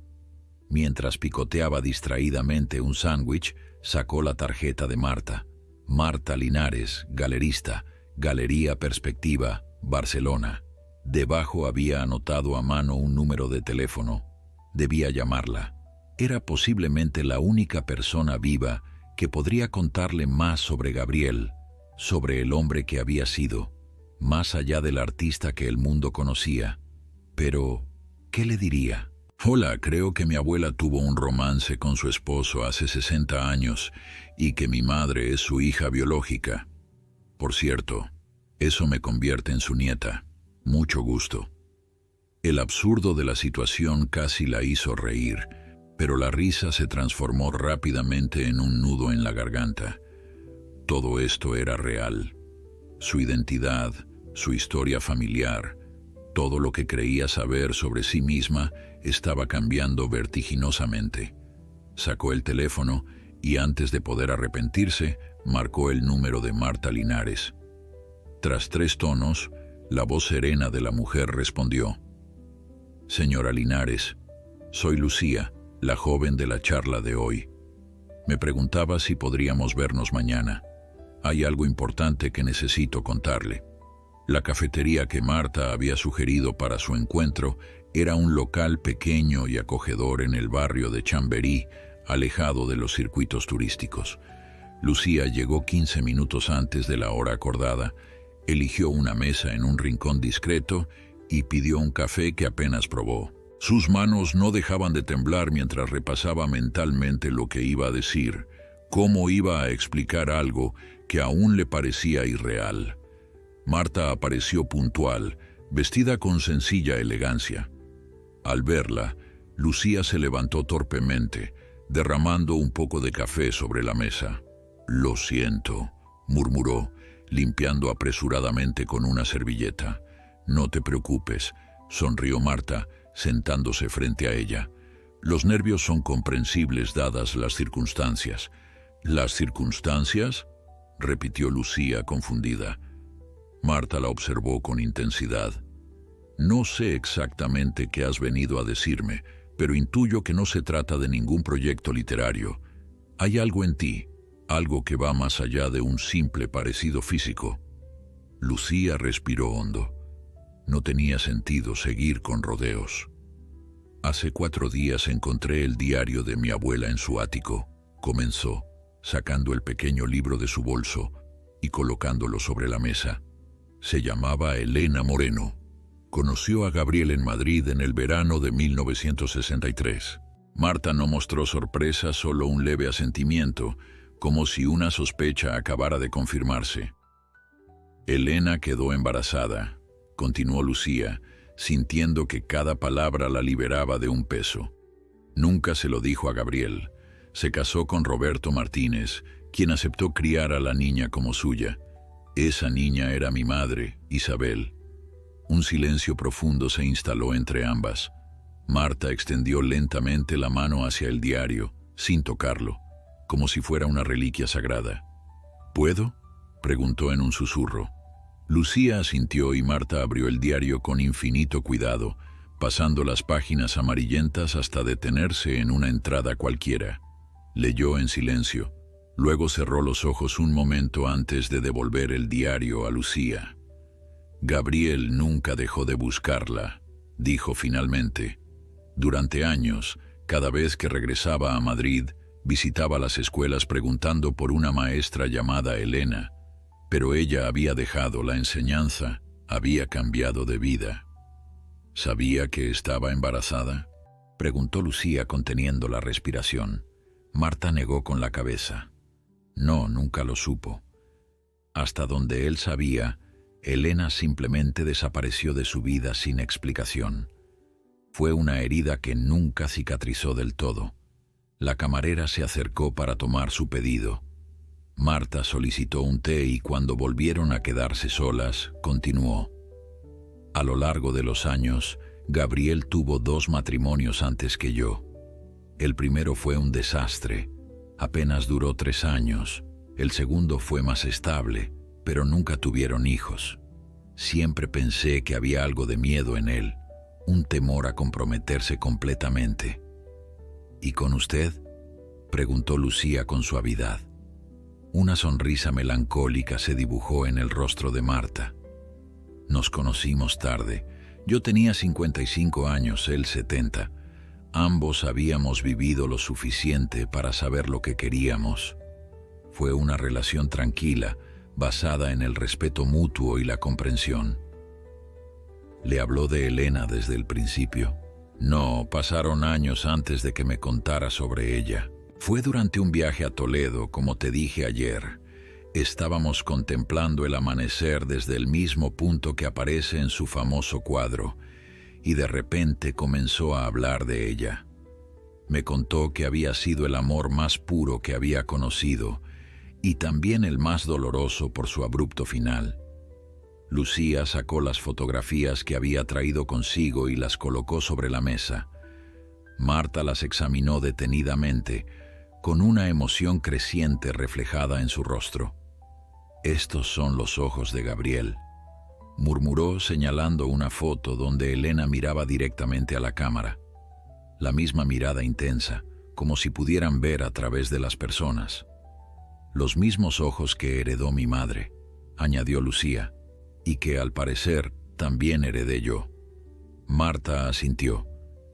Mientras picoteaba distraídamente un sándwich, sacó la tarjeta de Marta. Marta Linares, galerista, Galería Perspectiva, Barcelona. Debajo había anotado a mano un número de teléfono. Debía llamarla. Era posiblemente la única persona viva que podría contarle más sobre Gabriel, sobre el hombre que había sido, más allá del artista que el mundo conocía. Pero, ¿qué le diría? Hola, creo que mi abuela tuvo un romance con su esposo hace 60 años y que mi madre es su hija biológica. Por cierto, eso me convierte en su nieta. Mucho gusto. El absurdo de la situación casi la hizo reír, pero la risa se transformó rápidamente en un nudo en la garganta. Todo esto era real. Su identidad, su historia familiar, todo lo que creía saber sobre sí misma estaba cambiando vertiginosamente. Sacó el teléfono y antes de poder arrepentirse, marcó el número de Marta Linares. Tras 3 tonos, la voz serena de la mujer respondió: Señora Linares, soy Lucía, la joven de la charla de hoy. Me preguntaba si podríamos vernos mañana. Hay algo importante que necesito contarle. La cafetería que Marta había sugerido para su encuentro era un local pequeño y acogedor en el barrio de Chamberí, alejado de los circuitos turísticos. Lucía llegó 15 minutos antes de la hora acordada, eligió una mesa en un rincón discreto y pidió un café que apenas probó. Sus manos no dejaban de temblar mientras repasaba mentalmente lo que iba a decir, cómo iba a explicar algo que aún le parecía irreal. Marta apareció puntual, vestida con sencilla elegancia. Al verla, Lucía se levantó torpemente, derramando un poco de café sobre la mesa. «Lo siento», murmuró, limpiando apresuradamente con una servilleta. «No te preocupes», sonrió Marta, sentándose frente a ella. «Los nervios son comprensibles dadas las circunstancias». «¿Las circunstancias?», repitió Lucía confundida. Marta la observó con intensidad. «No sé exactamente qué has venido a decirme, pero intuyo que no se trata de ningún proyecto literario. Hay algo en ti, algo que va más allá de un simple parecido físico». Lucía respiró hondo. No tenía sentido seguir con rodeos. «Hace 4 días encontré el diario de mi abuela en su ático», comenzó, sacando el pequeño libro de su bolso y colocándolo sobre la mesa. Se llamaba Elena Moreno. Conoció a Gabriel en Madrid en el verano de 1963. Marta no mostró sorpresa, solo un leve asentimiento, como si una sospecha acabara de confirmarse. «Elena quedó embarazada», continuó Lucía, sintiendo que cada palabra la liberaba de un peso. «Nunca se lo dijo a Gabriel. Se casó con Roberto Martínez, quien aceptó criar a la niña como suya. Esa niña era mi madre, Isabel». Un silencio profundo se instaló entre ambas. Marta extendió lentamente la mano hacia el diario, sin tocarlo, como si fuera una reliquia sagrada. «¿Puedo?», preguntó en un susurro. Lucía asintió y Marta abrió el diario con infinito cuidado, pasando las páginas amarillentas hasta detenerse en una entrada cualquiera. Leyó en silencio, luego cerró los ojos un momento antes de devolver el diario a Lucía. «Gabriel nunca dejó de buscarla», dijo finalmente. «Durante años, cada vez que regresaba a Madrid, visitaba las escuelas preguntando por una maestra llamada Elena, pero ella había dejado la enseñanza, había cambiado de vida». «¿Sabía que estaba embarazada?», preguntó Lucía conteniendo la respiración. Marta negó con la cabeza. «No, nunca lo supo. Hasta donde él sabía, Elena simplemente desapareció de su vida sin explicación. Fue una herida que nunca cicatrizó del todo. La camarera se acercó para tomar su pedido. Marta solicitó un té y cuando volvieron a quedarse solas, continuó. «A lo largo de los años, Gabriel tuvo 2 matrimonios antes que yo. El primero fue un desastre. Apenas duró 3 años. El segundo fue más estable, pero nunca tuvieron hijos. Siempre pensé que había algo de miedo en él, un temor a comprometerse completamente». «¿Y con usted?», preguntó Lucía con suavidad. Una sonrisa melancólica se dibujó en el rostro de Marta. «Nos conocimos tarde. Yo tenía 55 años, él 70. Ambos habíamos vivido lo suficiente para saber lo que queríamos. Fue una relación tranquila, basada en el respeto mutuo y la comprensión». «¿Le habló de Elena desde el principio?». «No, pasaron años antes de que me contara sobre ella. Fue durante un viaje a Toledo, como te dije ayer. Estábamos contemplando el amanecer desde el mismo punto que aparece en su famoso cuadro, y de repente comenzó a hablar de ella. Me contó que había sido el amor más puro que había conocido, y también el más doloroso por su abrupto final». Lucía sacó las fotografías que había traído consigo y las colocó sobre la mesa. Marta las examinó detenidamente, con una emoción creciente reflejada en su rostro. «Estos son los ojos de Gabriel», murmuró señalando una foto donde Elena miraba directamente a la cámara. La misma mirada intensa, como si pudieran ver a través de las personas. «Los mismos ojos que heredó mi madre», añadió Lucía, «y que al parecer también heredé yo». Marta asintió,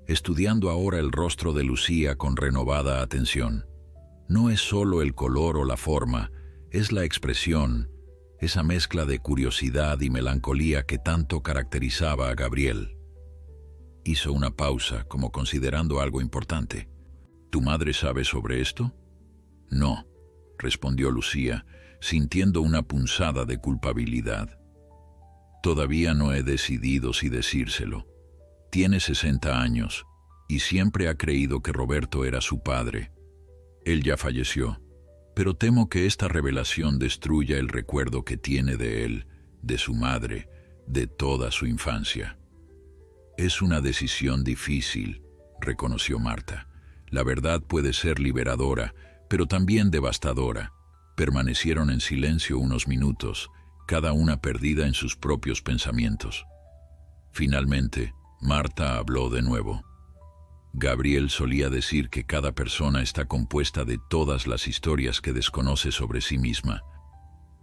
estudiando ahora el rostro de Lucía con renovada atención. No es solo el color o la forma, es la expresión, esa mezcla de curiosidad y melancolía que tanto caracterizaba a Gabriel. Hizo una pausa, como considerando algo importante. ¿Tu madre sabe sobre esto? No, respondió Lucía, sintiendo una punzada de culpabilidad. Todavía no he decidido si decírselo. Tiene 60 años y siempre ha creído que Roberto era su padre. Él ya falleció, pero temo que esta revelación destruya el recuerdo que tiene de él, de su madre, de toda su infancia. Es una decisión difícil, reconoció Marta. La verdad puede ser liberadora, pero también devastadora. Permanecieron en silencio unos minutos, cada una perdida en sus propios pensamientos. Finalmente, Marta habló de nuevo. Gabriel solía decir que cada persona está compuesta de todas las historias que desconoce sobre sí misma.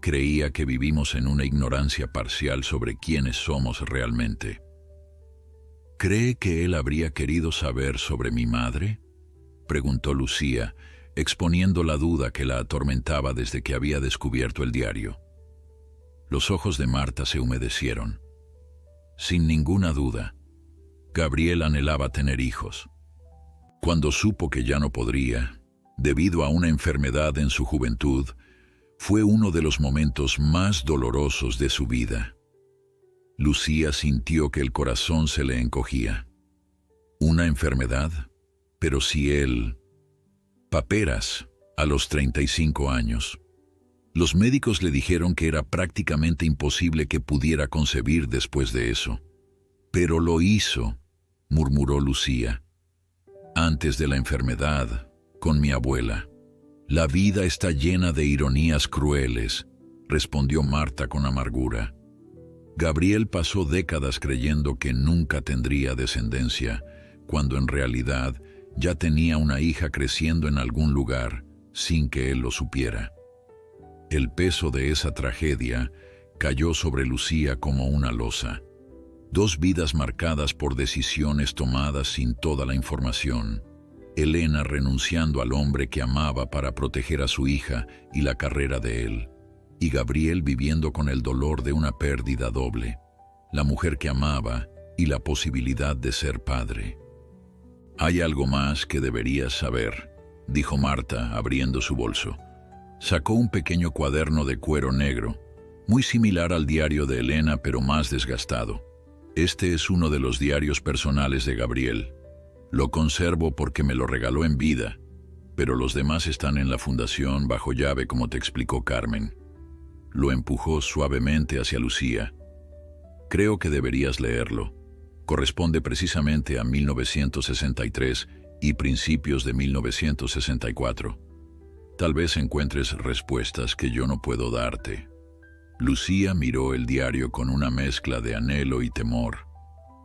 Creía que vivimos en una ignorancia parcial sobre quiénes somos realmente. ¿Cree que él habría querido saber sobre mi madre?, preguntó Lucía, exponiendo la duda que la atormentaba desde que había descubierto el diario. Los ojos de Marta se humedecieron. Sin ninguna duda, Gabriel anhelaba tener hijos. Cuando supo que ya no podría, debido a una enfermedad en su juventud, fue uno de los momentos más dolorosos de su vida. Lucía sintió que el corazón se le encogía. ¿Una enfermedad? Pero si él... Paperas, a los 35 años. Los médicos le dijeron que era prácticamente imposible que pudiera concebir después de eso. Pero lo hizo, murmuró Lucía. Antes de la enfermedad, con mi abuela. La vida está llena de ironías crueles, respondió Marta con amargura. Gabriel pasó décadas creyendo que nunca tendría descendencia, cuando en realidad ya tenía una hija creciendo en algún lugar, sin que él lo supiera. El peso de esa tragedia cayó sobre Lucía como una losa. 2 vidas marcadas por decisiones tomadas sin toda la información. Elena renunciando al hombre que amaba para proteger a su hija y la carrera de él. Y Gabriel viviendo con el dolor de una pérdida doble. La mujer que amaba y la posibilidad de ser padre. «Hay algo más que deberías saber», dijo Marta, abriendo su bolso. Sacó un pequeño cuaderno de cuero negro, muy similar al diario de Elena, pero más desgastado. Este es uno de los diarios personales de Gabriel. Lo conservo porque me lo regaló en vida, pero los demás están en la fundación bajo llave, como te explicó Carmen. Lo empujó suavemente hacia Lucía. Creo que deberías leerlo. Corresponde precisamente a 1963 y principios de 1964. Tal vez encuentres respuestas que yo no puedo darte. Lucía miró el diario con una mezcla de anhelo y temor.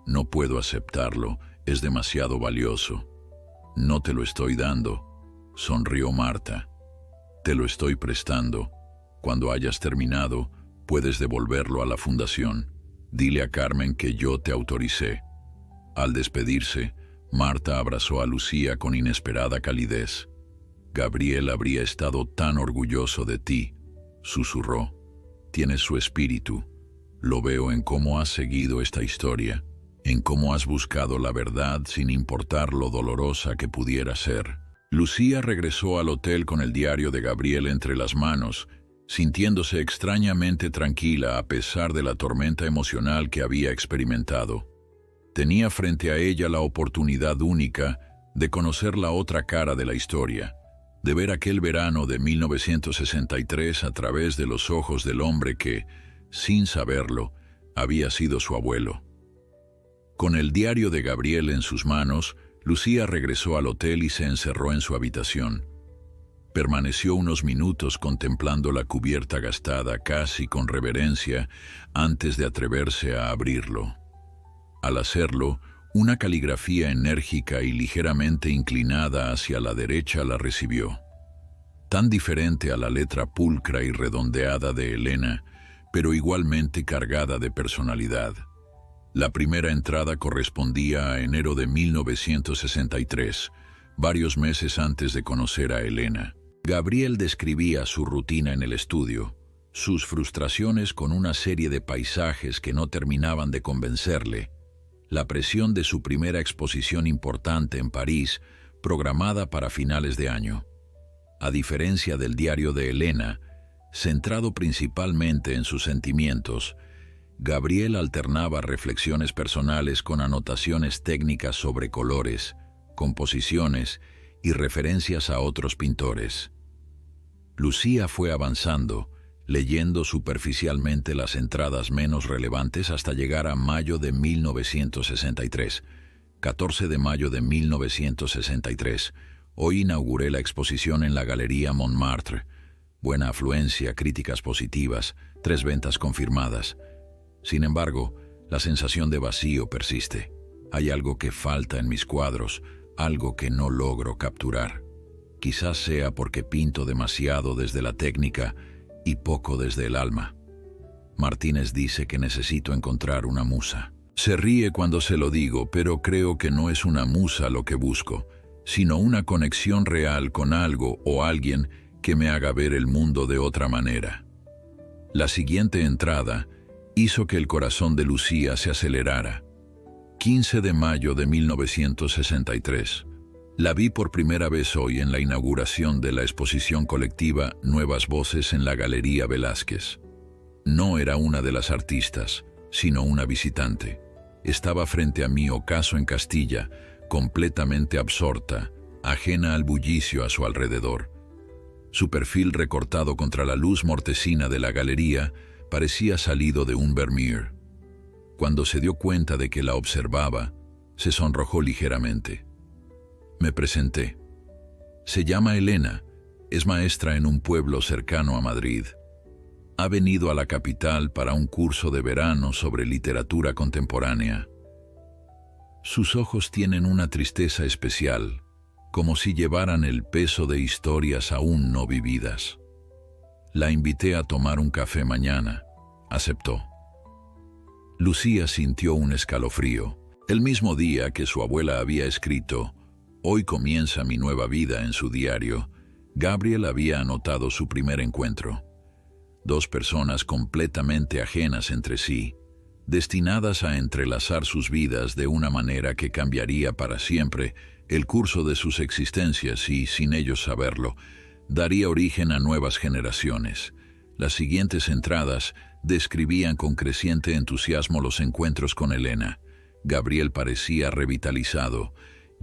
No puedo aceptarlo, es demasiado valioso. No te lo estoy dando, sonrió Marta. Te lo estoy prestando. Cuando hayas terminado, puedes devolverlo a la fundación. Dile a Carmen que yo te autoricé. Al despedirse, Marta abrazó a Lucía con inesperada calidez. Gabriel habría estado tan orgulloso de ti, susurró. Tienes su espíritu. Lo veo en cómo has seguido esta historia, en cómo has buscado la verdad sin importar lo dolorosa que pudiera ser. Lucía regresó al hotel con el diario de Gabriel entre las manos, sintiéndose extrañamente tranquila a pesar de la tormenta emocional que había experimentado. Tenía frente a ella la oportunidad única de conocer la otra cara de la historia, de ver aquel verano de 1963 a través de los ojos del hombre que, sin saberlo, había sido su abuelo. Con el diario de Gabriel en sus manos, Lucía regresó al hotel y se encerró en su habitación. Permaneció unos minutos contemplando la cubierta gastada casi con reverencia antes de atreverse a abrirlo. Al hacerlo, una caligrafía enérgica y ligeramente inclinada hacia la derecha la recibió. Tan diferente a la letra pulcra y redondeada de Elena, pero igualmente cargada de personalidad. La primera entrada correspondía a enero de 1963, varios meses antes de conocer a Elena. Gabriel describía su rutina en el estudio, sus frustraciones con una serie de paisajes que no terminaban de convencerle, la presión de su primera exposición importante en París, programada para finales de año. A diferencia del diario de Elena, centrado principalmente en sus sentimientos, Gabriel alternaba reflexiones personales con anotaciones técnicas sobre colores, composiciones y referencias a otros pintores. Lucía fue avanzando, leyendo superficialmente las entradas menos relevantes hasta llegar a mayo de 1963. 14 de mayo de 1963. Hoy inauguré la exposición en la Galería Montmartre. Buena afluencia, críticas positivas, 3 ventas confirmadas. Sin embargo, la sensación de vacío persiste. Hay algo que falta en mis cuadros, algo que no logro capturar. Quizás sea porque pinto demasiado desde la técnica y poco desde el alma. Martínez dice que necesito encontrar una musa. Se ríe cuando se lo digo, pero creo que no es una musa lo que busco, sino una conexión real con algo o alguien que me haga ver el mundo de otra manera. La siguiente entrada hizo que el corazón de Lucía se acelerara. 15 de mayo de 1963. La vi por primera vez hoy en la inauguración de la exposición colectiva Nuevas Voces en la Galería Velázquez. No era una de las artistas, sino una visitante. Estaba frente a mí ocaso en Castilla, completamente absorta, ajena al bullicio a su alrededor. Su perfil recortado contra la luz mortecina de la galería parecía salido de un Vermeer. Cuando se dio cuenta de que la observaba, se sonrojó ligeramente. Me presenté. Se llama Elena, es maestra en un pueblo cercano a Madrid. Ha venido a la capital para un curso de verano sobre literatura contemporánea. Sus ojos tienen una tristeza especial, como si llevaran el peso de historias aún no vividas. La invité a tomar un café mañana. Aceptó. Lucía sintió un escalofrío. El mismo día que su abuela había escrito «Hoy comienza mi nueva vida» en su diario, Gabriel había anotado su primer encuentro. 2 personas completamente ajenas entre sí, destinadas a entrelazar sus vidas de una manera que cambiaría para siempre el curso de sus existencias y, sin ellos saberlo, daría origen a nuevas generaciones. Las siguientes entradas describían con creciente entusiasmo los encuentros con Elena. Gabriel parecía revitalizado,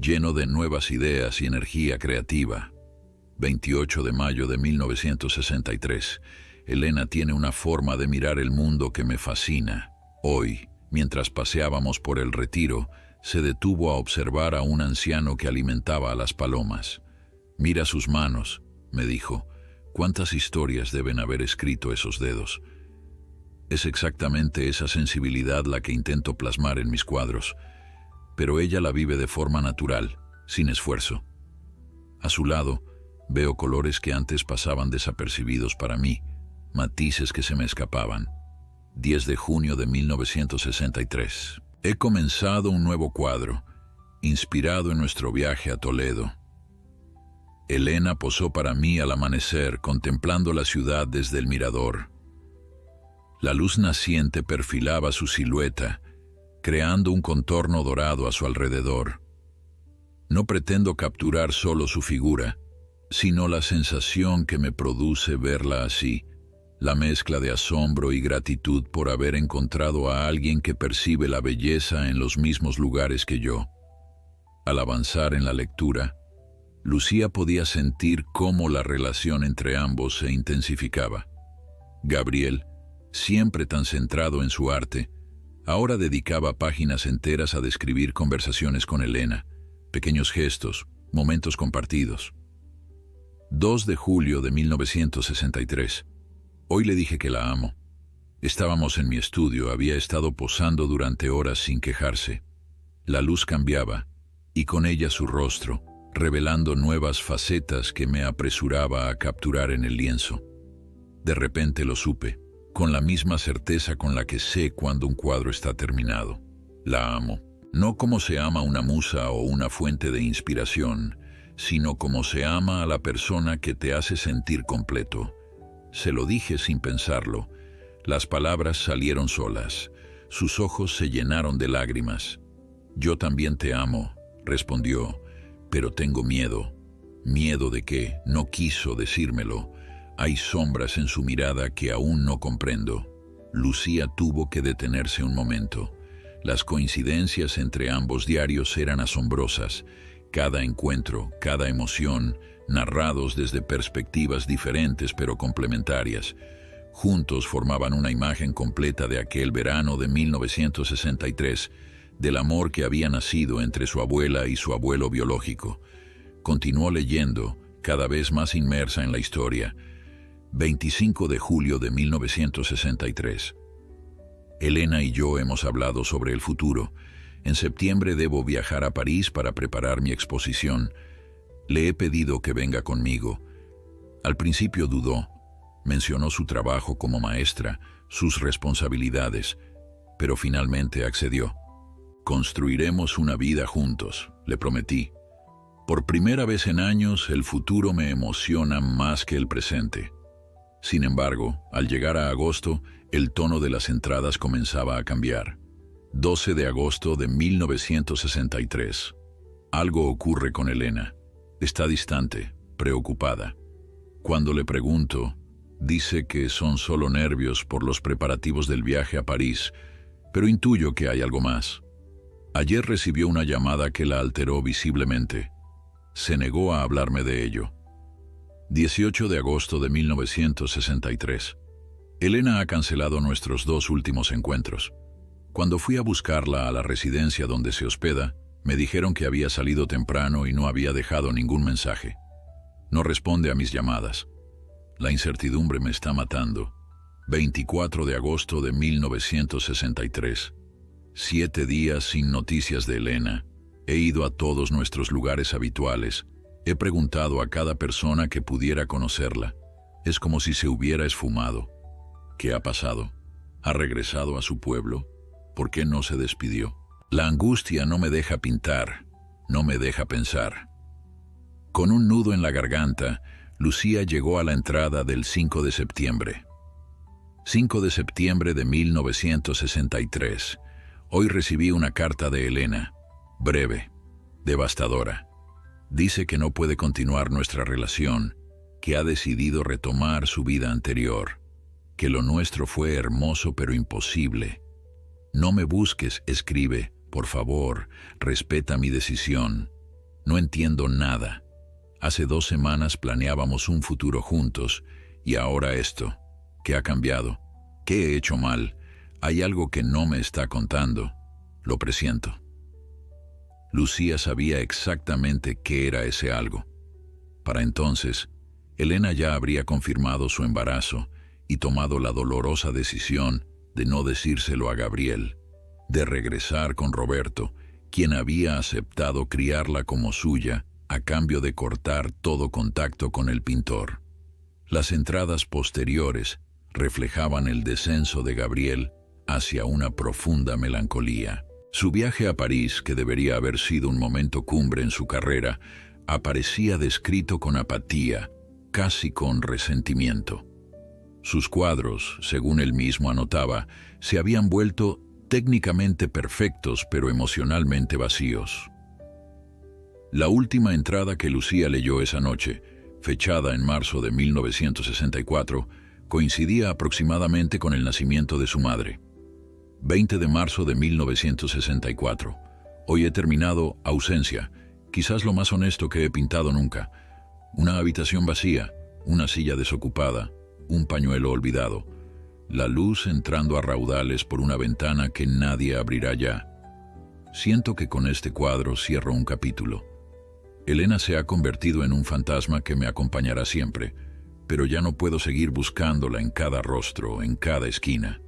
lleno de nuevas ideas y energía creativa. 28 de mayo de 1963. Elena tiene una forma de mirar el mundo que me fascina. Hoy, mientras paseábamos por el Retiro, se detuvo a observar a un anciano que alimentaba a las palomas. «Mira sus manos», me dijo. «¿Cuántas historias deben haber escrito esos dedos?» Es exactamente esa sensibilidad la que intento plasmar en mis cuadros, pero ella la vive de forma natural, sin esfuerzo. A su lado, veo colores que antes pasaban desapercibidos para mí, matices que se me escapaban. 10 de junio de 1963. He comenzado un nuevo cuadro, inspirado en nuestro viaje a Toledo. Elena posó para mí al amanecer, contemplando la ciudad desde el mirador. La luz naciente perfilaba su silueta, creando un contorno dorado a su alrededor. No pretendo capturar solo su figura, sino la sensación que me produce verla así, la mezcla de asombro y gratitud por haber encontrado a alguien que percibe la belleza en los mismos lugares que yo. Al avanzar en la lectura, Lucía podía sentir cómo la relación entre ambos se intensificaba. Gabriel, siempre tan centrado en su arte, ahora dedicaba páginas enteras a describir conversaciones con Elena, pequeños gestos, momentos compartidos. 2 de julio de 1963. Hoy le dije que la amo. Estábamos en mi estudio, había estado posando durante horas sin quejarse. La luz cambiaba, y con ella su rostro, revelando nuevas facetas que me apresuraba a capturar en el lienzo. De repente lo supe, con la misma certeza con la que sé cuando un cuadro está terminado. La amo, no como se ama una musa o una fuente de inspiración, sino como se ama a la persona que te hace sentir completo. Se lo dije sin pensarlo. Las palabras salieron solas. Sus ojos se llenaron de lágrimas. Yo también te amo, respondió, pero tengo miedo. ¿Miedo de qué? No quiso decírmelo. Hay sombras en su mirada que aún no comprendo. Lucía tuvo que detenerse un momento. Las coincidencias entre ambos diarios eran asombrosas. Cada encuentro, cada emoción, narrados desde perspectivas diferentes pero complementarias. Juntos formaban una imagen completa de aquel verano de 1963, del amor que había nacido entre su abuela y su abuelo biológico. Continuó leyendo, cada vez más inmersa en la historia. 25 de julio de 1963. Elena y yo hemos hablado sobre el futuro. En septiembre debo viajar a París para preparar mi exposición. Le he pedido que venga conmigo. Al principio dudó. Mencionó su trabajo como maestra, sus responsabilidades, pero finalmente accedió. Construiremos una vida juntos, le prometí. Por primera vez en años, el futuro me emociona más que el presente. Sin embargo, al llegar a agosto, el tono de las entradas comenzaba a cambiar. 12 de agosto de 1963. Algo ocurre con Elena. Está distante, preocupada. Cuando le pregunto, dice que son solo nervios por los preparativos del viaje a París, pero intuyo que hay algo más. Ayer recibió una llamada que la alteró visiblemente. Se negó a hablarme de ello. 18 de agosto de 1963. Elena ha cancelado nuestros 2 últimos encuentros. Cuando fui a buscarla a la residencia donde se hospeda, me dijeron que había salido temprano y no había dejado ningún mensaje. No responde a mis llamadas. La incertidumbre me está matando. 24 de agosto de 1963. 7 días sin noticias de Elena. He ido a todos nuestros lugares habituales. He preguntado a cada persona que pudiera conocerla. Es como si se hubiera esfumado. ¿Qué ha pasado? ¿Ha regresado a su pueblo? ¿Por qué no se despidió? La angustia no me deja pintar, no me deja pensar. Con un nudo en la garganta, Lucía llegó a la entrada del 5 de septiembre. 5 de septiembre de 1963. Hoy recibí una carta de Elena, breve, devastadora. Dice que no puede continuar nuestra relación, que ha decidido retomar su vida anterior, que lo nuestro fue hermoso pero imposible. No me busques, escribe, por favor, respeta mi decisión. No entiendo nada. Hace 2 semanas planeábamos un futuro juntos, y ahora esto. ¿Qué ha cambiado? ¿Qué he hecho mal? Hay algo que no me está contando. Lo presiento. Lucía sabía exactamente qué era ese algo. Para entonces, Elena ya habría confirmado su embarazo y tomado la dolorosa decisión de no decírselo a Gabriel, de regresar con Roberto, quien había aceptado criarla como suya a cambio de cortar todo contacto con el pintor. Las entradas posteriores reflejaban el descenso de Gabriel hacia una profunda melancolía. Su viaje a París, que debería haber sido un momento cumbre en su carrera, aparecía descrito con apatía, casi con resentimiento. Sus cuadros, según él mismo anotaba, se habían vuelto técnicamente perfectos pero emocionalmente vacíos. La última entrada que Lucía leyó esa noche, fechada en marzo de 1964, coincidía aproximadamente con el nacimiento de su madre. 20 de marzo de 1964. Hoy he terminado Ausencia, quizás lo más honesto que he pintado nunca. Una habitación vacía, una silla desocupada, un pañuelo olvidado. La luz entrando a raudales por una ventana que nadie abrirá ya. Siento que con este cuadro cierro un capítulo. Elena se ha convertido en un fantasma que me acompañará siempre, pero ya no puedo seguir buscándola en cada rostro, en cada esquina.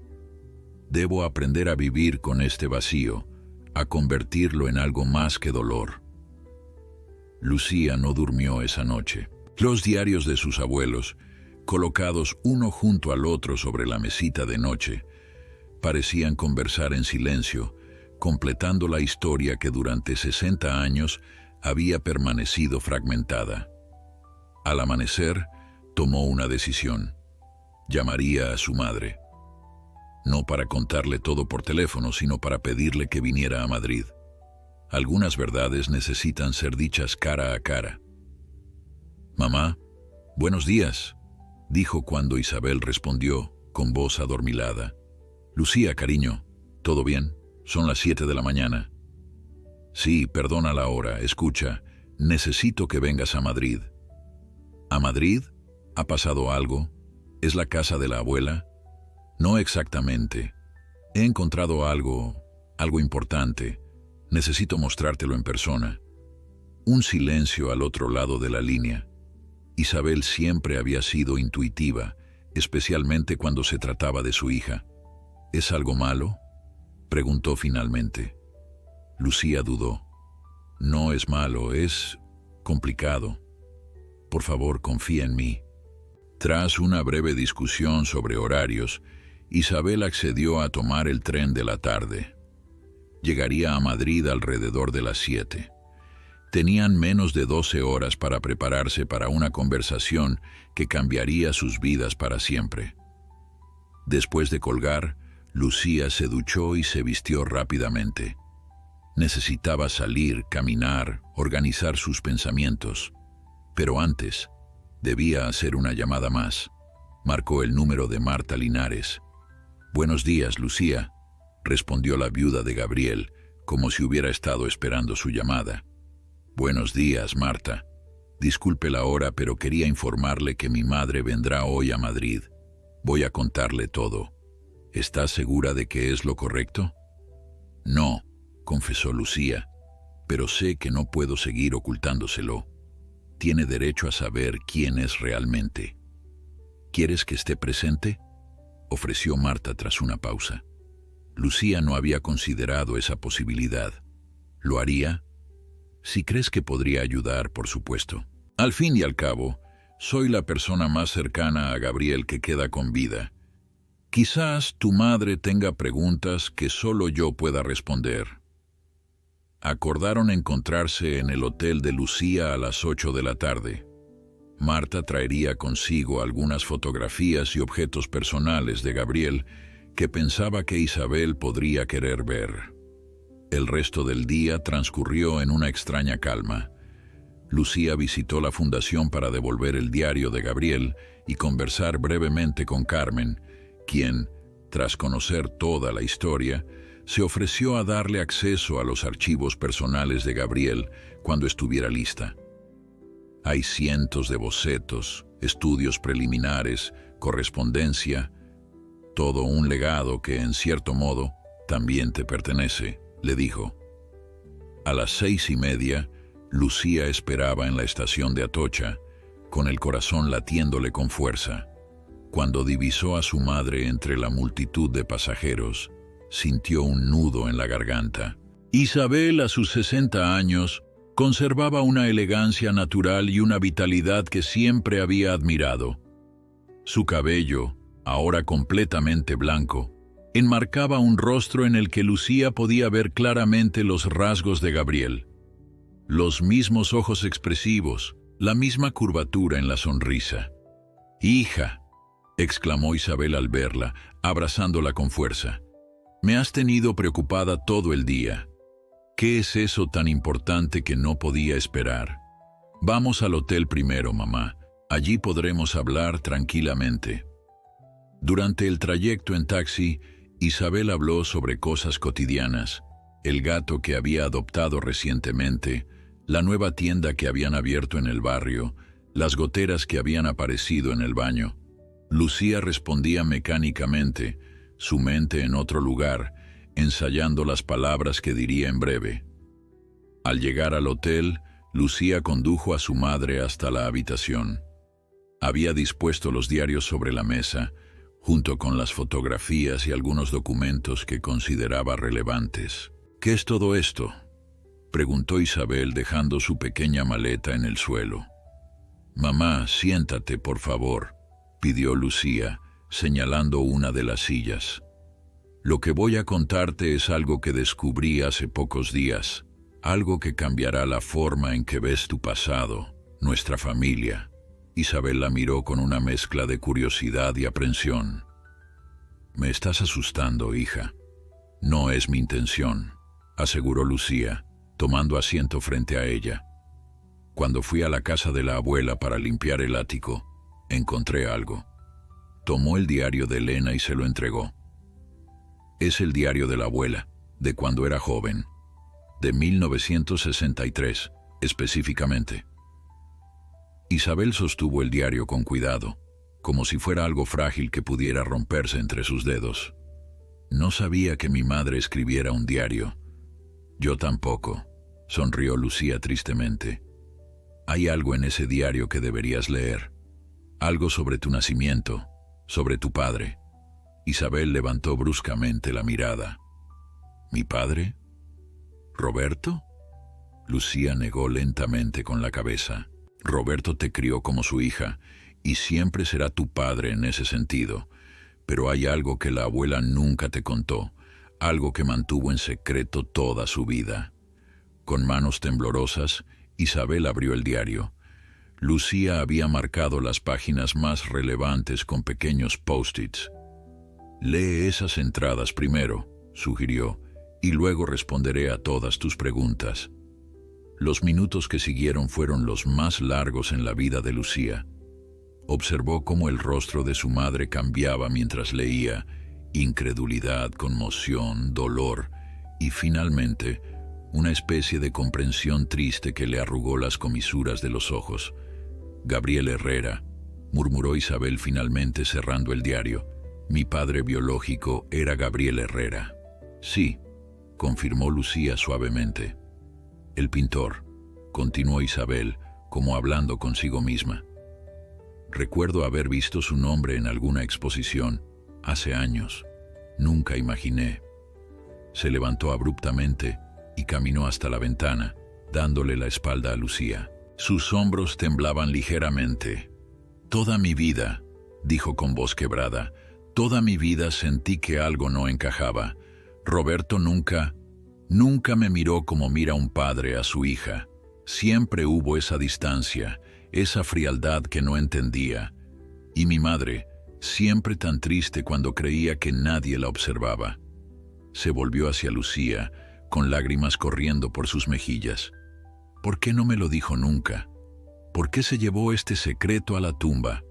Debo aprender a vivir con este vacío, a convertirlo en algo más que dolor. Lucía no durmió esa noche. Los diarios de sus abuelos, colocados uno junto al otro sobre la mesita de noche, parecían conversar en silencio, completando la historia que durante 60 años había permanecido fragmentada. Al amanecer, tomó una decisión. Llamaría a su madre. No para contarle todo por teléfono, sino para pedirle que viniera a Madrid. Algunas verdades necesitan ser dichas cara a cara. «Mamá, buenos días», dijo cuando Isabel respondió con voz adormilada. «Lucía, cariño, ¿todo bien? Son las 7 de la mañana». «Sí, perdona la hora. Escucha, necesito que vengas a Madrid». «¿A Madrid? ¿Ha pasado algo? ¿Es la casa de la abuela?» «No exactamente. He encontrado algo importante. Necesito mostrártelo en persona». Un silencio al otro lado de la línea. Isabel siempre había sido intuitiva, especialmente cuando se trataba de su hija. «¿Es algo malo?», preguntó finalmente. Lucía dudó. «No es malo, es complicado. Por favor, confía en mí». Tras una breve discusión sobre horarios, Isabel accedió a tomar el tren de la tarde. Llegaría a Madrid alrededor de las 7. Tenían menos de 12 horas para prepararse para una conversación que cambiaría sus vidas para siempre. Después de colgar, Lucía se duchó y se vistió rápidamente. Necesitaba salir, caminar, organizar sus pensamientos. Pero antes, debía hacer una llamada más. Marcó el número de Marta Linares. «Buenos días, Lucía», respondió la viuda de Gabriel, como si hubiera estado esperando su llamada. «Buenos días, Marta. Disculpe la hora, pero quería informarle que mi madre vendrá hoy a Madrid. Voy a contarle todo. ¿Está segura de que es lo correcto?» «No», confesó Lucía, «pero sé que no puedo seguir ocultándoselo. Tiene derecho a saber quién es realmente». «¿Quieres que esté presente?», ofreció Marta tras una pausa. Lucía no había considerado esa posibilidad. ¿Lo haría? Si crees que podría ayudar, por supuesto. Al fin y al cabo, soy la persona más cercana a Gabriel que queda con vida. Quizás tu madre tenga preguntas que solo yo pueda responder. Acordaron encontrarse en el hotel de Lucía a las 8 de la tarde. Marta traería consigo algunas fotografías y objetos personales de Gabriel que pensaba que Isabel podría querer ver. El resto del día transcurrió en una extraña calma. Lucía visitó la fundación para devolver el diario de Gabriel y conversar brevemente con Carmen, quien, tras conocer toda la historia, se ofreció a darle acceso a los archivos personales de Gabriel cuando estuviera lista. Hay cientos de bocetos, estudios preliminares, correspondencia, todo un legado que, en cierto modo, también te pertenece, le dijo. A las 6:30, Lucía esperaba en la estación de Atocha, con el corazón latiéndole con fuerza. Cuando divisó a su madre entre la multitud de pasajeros, sintió un nudo en la garganta. Isabel, a sus 60 años, conservaba una elegancia natural y una vitalidad que siempre había admirado. Su cabello, ahora completamente blanco, enmarcaba un rostro en el que Lucía podía ver claramente los rasgos de Gabriel. Los mismos ojos expresivos, la misma curvatura en la sonrisa. «Hija», exclamó Isabel al verla, abrazándola con fuerza. «Me has tenido preocupada todo el día. ¿Qué es eso tan importante que no podía esperar? Vamos al hotel primero, mamá. Allí podremos hablar tranquilamente». Durante el trayecto en taxi, Isabel habló sobre cosas cotidianas, el gato que había adoptado recientemente, la nueva tienda que habían abierto en el barrio, las goteras que habían aparecido en el baño. Lucía respondía mecánicamente, su mente en otro lugar, ensayando las palabras que diría en breve. Al llegar al hotel, Lucía condujo a su madre hasta la habitación. Había dispuesto los diarios sobre la mesa, junto con las fotografías y algunos documentos que consideraba relevantes. «¿Qué es todo esto?», preguntó Isabel dejando su pequeña maleta en el suelo. «Mamá, siéntate, por favor», pidió Lucía, señalando una de las sillas. «Lo que voy a contarte es algo que descubrí hace pocos días, algo que cambiará la forma en que ves tu pasado, nuestra familia». Isabel la miró con una mezcla de curiosidad y aprensión. «Me estás asustando, hija». «No es mi intención», aseguró Lucía. tomando asiento frente a ella. Cuando fui a la casa de la abuela para limpiar el ático, encontré algo. Tomó el diario de Elena y se lo entregó. Es el diario de la abuela, de cuando era joven, de 1963, específicamente. Isabel sostuvo el diario con cuidado, como si fuera algo frágil que pudiera romperse entre sus dedos. No sabía que mi madre escribiera un diario. Yo tampoco, sonrió Lucía tristemente. Hay algo en ese diario que deberías leer. Algo sobre tu nacimiento, sobre tu padre. Isabel levantó bruscamente la mirada. ¿Mi padre? ¿Roberto? Lucía negó lentamente con la cabeza. Roberto te crió como su hija, y siempre será tu padre en ese sentido. Pero hay algo que la abuela nunca te contó, algo que mantuvo en secreto toda su vida. Con manos temblorosas, Isabel abrió el diario. Lucía había marcado las páginas más relevantes con pequeños post-its. Lee esas entradas primero, sugirió, y luego responderé a todas tus preguntas. Los minutos que siguieron fueron los más largos en la vida de Lucía. Observó cómo el rostro de su madre cambiaba mientras leía, incredulidad, conmoción, dolor y finalmente una especie de comprensión triste que le arrugó las comisuras de los ojos. Gabriel Herrera, murmuró Isabel finalmente cerrando el diario. Mi padre biológico era Gabriel Herrera. Sí, confirmó Lucía suavemente. El pintor, continuó Isabel, como hablando consigo misma. Recuerdo haber visto su nombre en alguna exposición, hace años. Nunca imaginé. Se levantó abruptamente y caminó hasta la ventana, dándole la espalda a Lucía. Sus hombros temblaban ligeramente. Toda mi vida, dijo con voz quebrada, toda mi vida sentí que algo no encajaba. Roberto nunca me miró como mira un padre a su hija. Siempre hubo esa distancia, esa frialdad que no entendía. Y mi madre, siempre tan triste cuando creía que nadie la observaba. Se volvió hacia Lucía, con lágrimas corriendo por sus mejillas. ¿Por qué no me lo dijo nunca? ¿Por qué se llevó este secreto a la tumba?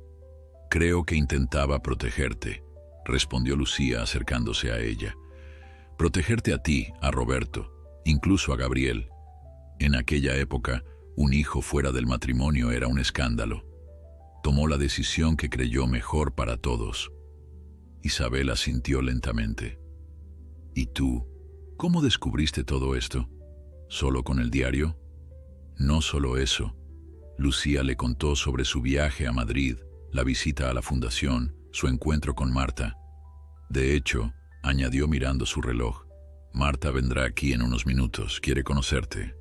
Creo que intentaba protegerte, respondió Lucía acercándose a ella. Protegerte a ti, a Roberto, incluso a Gabriel. En aquella época, un hijo fuera del matrimonio era un escándalo. Tomó la decisión que creyó mejor para todos. Isabel asintió lentamente. ¿Y tú? ¿Cómo descubriste todo esto? ¿Solo con el diario? No solo eso. Lucía le contó sobre su viaje a Madrid, la visita a la fundación, su encuentro con Marta. De hecho, añadió mirando su reloj, Marta vendrá aquí en unos minutos, quiere conocerte.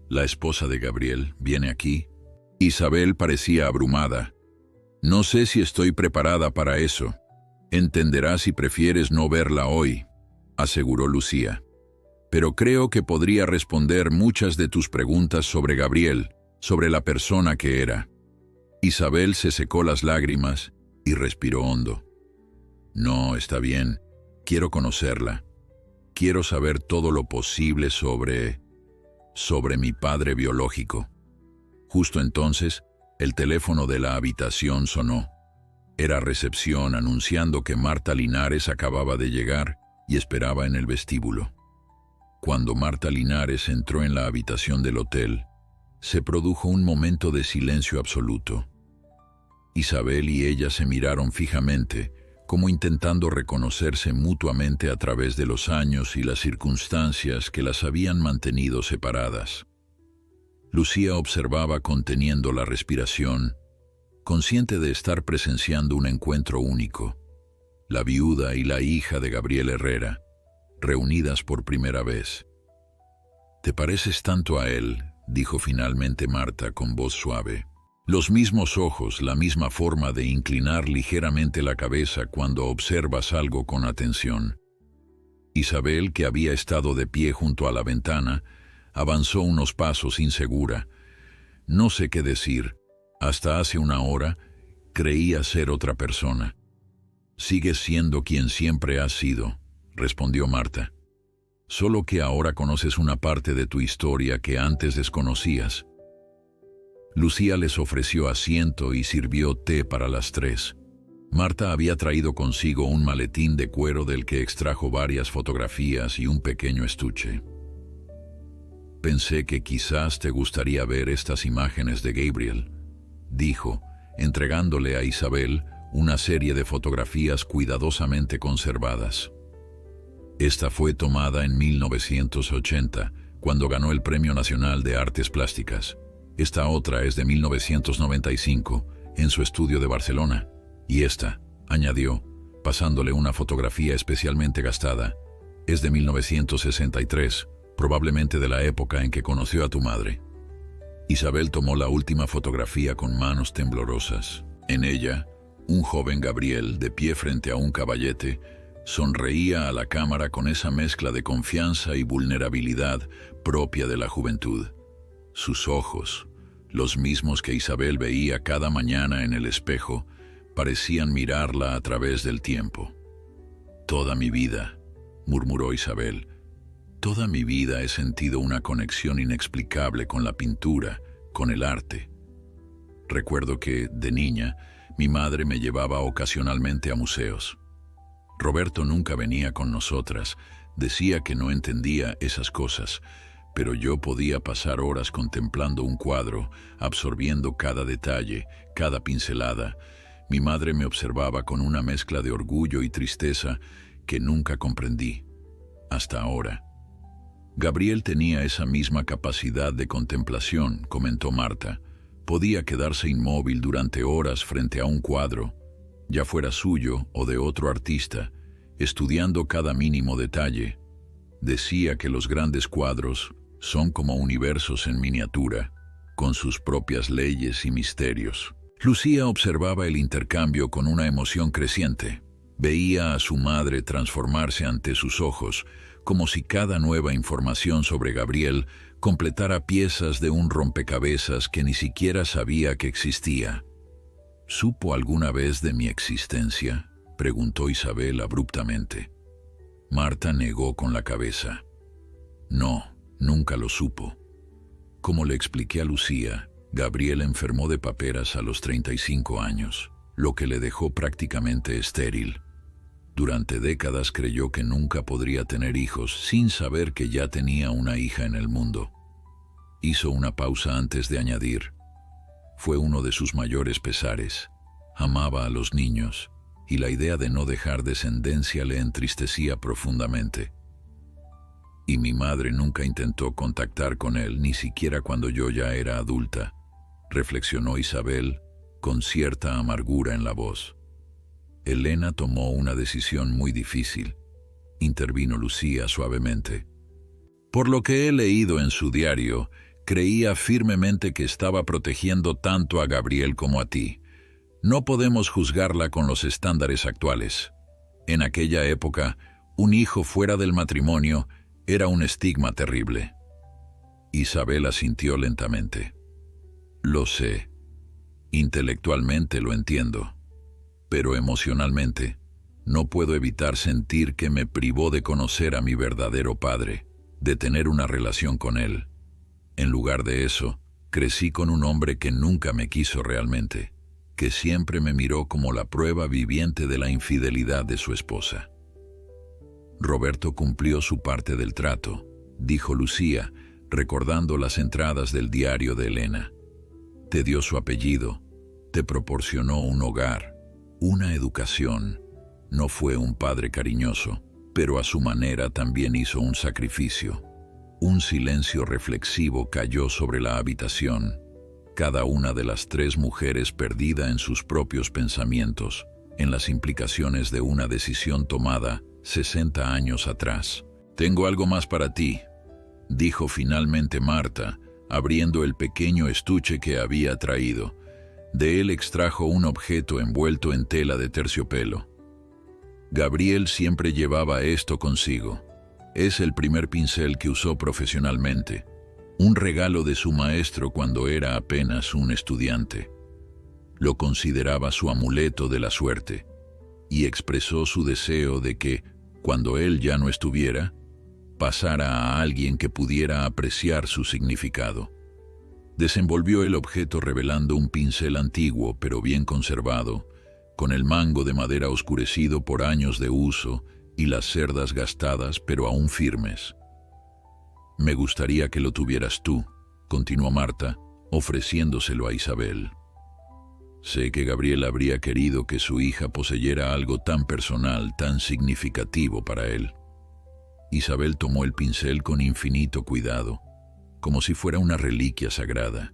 La esposa de Gabriel viene aquí. Isabel parecía abrumada. No sé si estoy preparada para eso. Entenderás si prefieres no verla hoy, aseguró Lucía. Pero creo que podría responder muchas de tus preguntas sobre Gabriel, sobre la persona que era. Isabel se secó las lágrimas y respiró hondo. No, está bien. Quiero conocerla. Quiero saber todo lo posible sobre mi padre biológico. Justo entonces, el teléfono de la habitación sonó. Era recepción anunciando que Marta Linares acababa de llegar y esperaba en el vestíbulo. Cuando Marta Linares entró en la habitación del hotel, se produjo un momento de silencio absoluto. Isabel y ella se miraron fijamente, como intentando reconocerse mutuamente a través de los años y las circunstancias que las habían mantenido separadas. Lucía observaba conteniendo la respiración, consciente de estar presenciando un encuentro único. La viuda y la hija de Gabriel Herrera, reunidas por primera vez. «Te pareces tanto a él», dijo finalmente Marta con voz suave. Los mismos ojos, la misma forma de inclinar ligeramente la cabeza cuando observas algo con atención. Isabel, que había estado de pie junto a la ventana, avanzó unos pasos insegura. No sé qué decir. Hasta hace una hora creía ser otra persona. Sigues siendo quien siempre has sido, respondió Marta. solo que ahora conoces una parte de tu historia que antes desconocías. Lucía les ofreció asiento y sirvió té para las tres. Marta había traído consigo un maletín de cuero del que extrajo varias fotografías y un pequeño estuche. «Pensé que quizás te gustaría ver estas imágenes de Gabriel», dijo, entregándole a Isabel una serie de fotografías cuidadosamente conservadas. Esta fue tomada en 1980, cuando ganó el Premio Nacional de Artes Plásticas. Esta otra es de 1995, en su estudio de Barcelona. Y esta, añadió, pasándole una fotografía especialmente gastada, es de 1963, probablemente de la época en que conoció a tu madre. Isabel tomó la última fotografía con manos temblorosas. En ella, un joven Gabriel, de pie frente a un caballete, sonreía a la cámara con esa mezcla de confianza y vulnerabilidad propia de la juventud. Sus ojos, los mismos que Isabel veía cada mañana en el espejo, parecían mirarla a través del tiempo. «Toda mi vida», murmuró Isabel, «toda mi vida he sentido una conexión inexplicable con la pintura, con el arte. Recuerdo que, de niña, mi madre me llevaba ocasionalmente a museos. Roberto nunca venía con nosotras, decía que no entendía esas cosas, pero yo podía pasar horas contemplando un cuadro, absorbiendo cada detalle, cada pincelada. Mi madre me observaba con una mezcla de orgullo y tristeza que nunca comprendí, hasta ahora». Gabriel tenía esa misma capacidad de contemplación, comentó Marta. Podía quedarse inmóvil durante horas frente a un cuadro, ya fuera suyo o de otro artista, estudiando cada mínimo detalle. Decía que los grandes cuadros son como universos en miniatura, con sus propias leyes y misterios. Lucía observaba el intercambio con una emoción creciente. Veía a su madre transformarse ante sus ojos, como si cada nueva información sobre Gabriel completara piezas de un rompecabezas que ni siquiera sabía que existía. «¿Supo alguna vez de mi existencia?», preguntó Isabel abruptamente. Marta negó con la cabeza. «No, nunca lo supo. Como le expliqué a Lucía, Gabriel enfermó de paperas a los 35 años, lo que le dejó prácticamente estéril. Durante décadas creyó que nunca podría tener hijos, sin saber que ya tenía una hija en el mundo». Hizo una pausa antes de añadir: «Fue uno de sus mayores pesares. Amaba a los niños, y la idea de no dejar descendencia le entristecía profundamente. Y mi madre nunca intentó contactar con él, ni siquiera cuando yo ya era adulta», reflexionó Isabel, con cierta amargura en la voz. «Elena tomó una decisión muy difícil», intervino Lucía suavemente. «Por lo que he leído en su diario, creía firmemente que estaba protegiendo tanto a Gabriel como a ti. No podemos juzgarla con los estándares actuales. En aquella época, un hijo fuera del matrimonio era un estigma terrible». Isabel asintió lentamente. «Lo sé. Intelectualmente lo entiendo. Pero emocionalmente, no puedo evitar sentir que me privó de conocer a mi verdadero padre, de tener una relación con él. En lugar de eso, crecí con un hombre que nunca me quiso realmente, que siempre me miró como la prueba viviente de la infidelidad de su esposa». «Roberto cumplió su parte del trato», dijo Lucía, recordando las entradas del diario de Elena. «Te dio su apellido, te proporcionó un hogar, una educación. No fue un padre cariñoso, pero a su manera también hizo un sacrificio». Un silencio reflexivo cayó sobre la habitación, cada una de las tres mujeres perdida en sus propios pensamientos, en las implicaciones de una decisión tomada 60 años atrás. «Tengo algo más para ti», dijo finalmente Marta, abriendo el pequeño estuche que había traído. De él extrajo un objeto envuelto en tela de terciopelo. «Gabriel siempre llevaba esto consigo. Es el primer pincel que usó profesionalmente, un regalo de su maestro cuando era apenas un estudiante. Lo consideraba su amuleto de la suerte, y expresó su deseo de que, cuando él ya no estuviera, pasara a alguien que pudiera apreciar su significado. Desenvolvió el objeto revelando un pincel antiguo pero bien conservado, con el mango de madera oscurecido por años de uso y las cerdas gastadas pero aún firmes. «Me gustaría que lo tuvieras tú», continuó Marta, ofreciéndoselo a Isabel. «Sé que Gabriel habría querido que su hija poseyera algo tan personal, tan significativo para él». Isabel tomó el pincel con infinito cuidado, como si fuera una reliquia sagrada.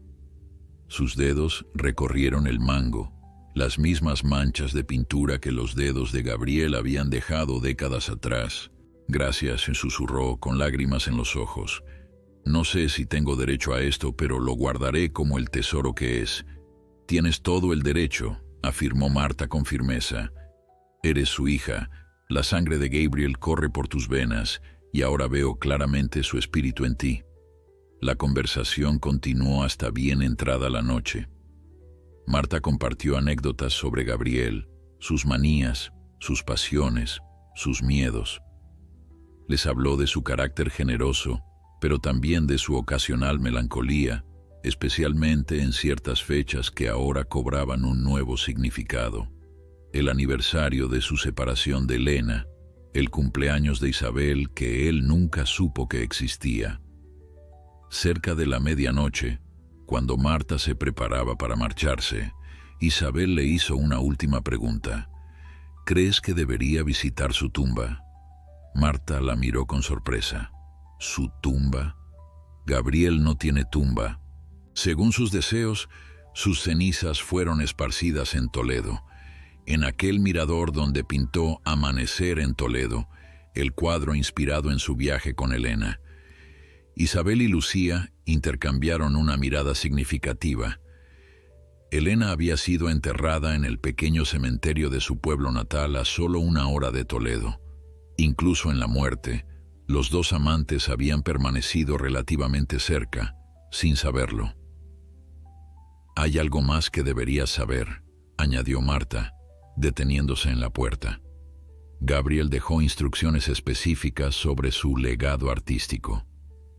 Sus dedos recorrieron el mango, las mismas manchas de pintura que los dedos de Gabriel habían dejado décadas atrás. «Gracias», susurró con lágrimas en los ojos. «No sé si tengo derecho a esto, pero lo guardaré como el tesoro que es». «Tienes todo el derecho», afirmó Marta con firmeza. «Eres su hija, la sangre de Gabriel corre por tus venas y ahora veo claramente su espíritu en ti». La conversación continuó hasta bien entrada la noche. Marta compartió anécdotas sobre Gabriel, sus manías, sus pasiones, sus miedos. Les habló de su carácter generoso, pero también de su ocasional melancolía, especialmente en ciertas fechas que ahora cobraban un nuevo significado. El aniversario de su separación de Elena, el cumpleaños de Isabel que él nunca supo que existía. Cerca de la medianoche, cuando Marta se preparaba para marcharse, Isabel le hizo una última pregunta. «¿Crees que debería visitar su tumba?» Marta la miró con sorpresa. «¿Su tumba? Gabriel no tiene tumba. Según sus deseos, sus cenizas fueron esparcidas en Toledo, en aquel mirador donde pintó Amanecer en Toledo, el cuadro inspirado en su viaje con Elena». Isabel y Lucía intercambiaron una mirada significativa. Elena había sido enterrada en el pequeño cementerio de su pueblo natal a solo 1 hora de Toledo. Incluso en la muerte, los dos amantes habían permanecido relativamente cerca, sin saberlo. «Hay algo más que deberías saber», añadió Marta, deteniéndose en la puerta. Gabriel dejó instrucciones específicas sobre su legado artístico.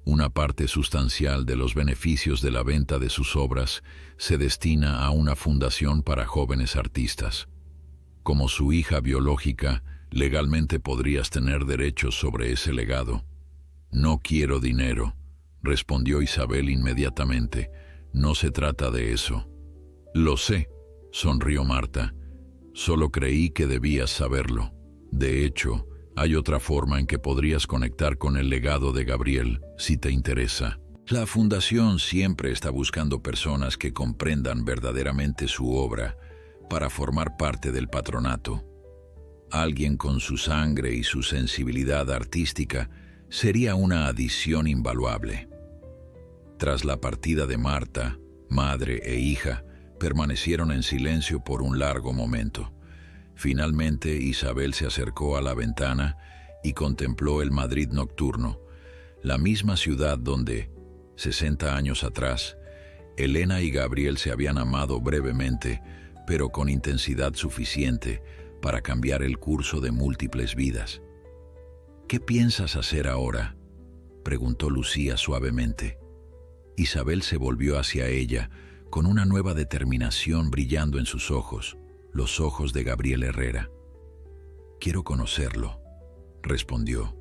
Una parte sustancial de los beneficios de la venta de sus obras se destina a una fundación para jóvenes artistas. Como su hija biológica, legalmente podrías tener derechos sobre ese legado. «No quiero dinero», respondió Isabel inmediatamente. «No se trata de eso». «Lo sé», sonrió Marta. «Solo creí que debías saberlo. De hecho, hay otra forma en que podrías conectar con el legado de Gabriel, si te interesa. La Fundación siempre está buscando personas que comprendan verdaderamente su obra para formar parte del patronato. Alguien con su sangre y su sensibilidad artística sería una adición invaluable». Tras la partida de Marta, madre e hija permanecieron en silencio por un largo momento. Finalmente Isabel se acercó a la ventana y contempló el Madrid nocturno, la misma ciudad donde, 60 años atrás, Elena y Gabriel se habían amado brevemente, pero con intensidad suficiente para cambiar el curso de múltiples vidas. «¿Qué piensas hacer ahora?», preguntó Lucía suavemente. Isabel se volvió hacia ella con una nueva determinación brillando en sus ojos, los ojos de Gabriel Herrera. «Quiero conocerlo», respondió.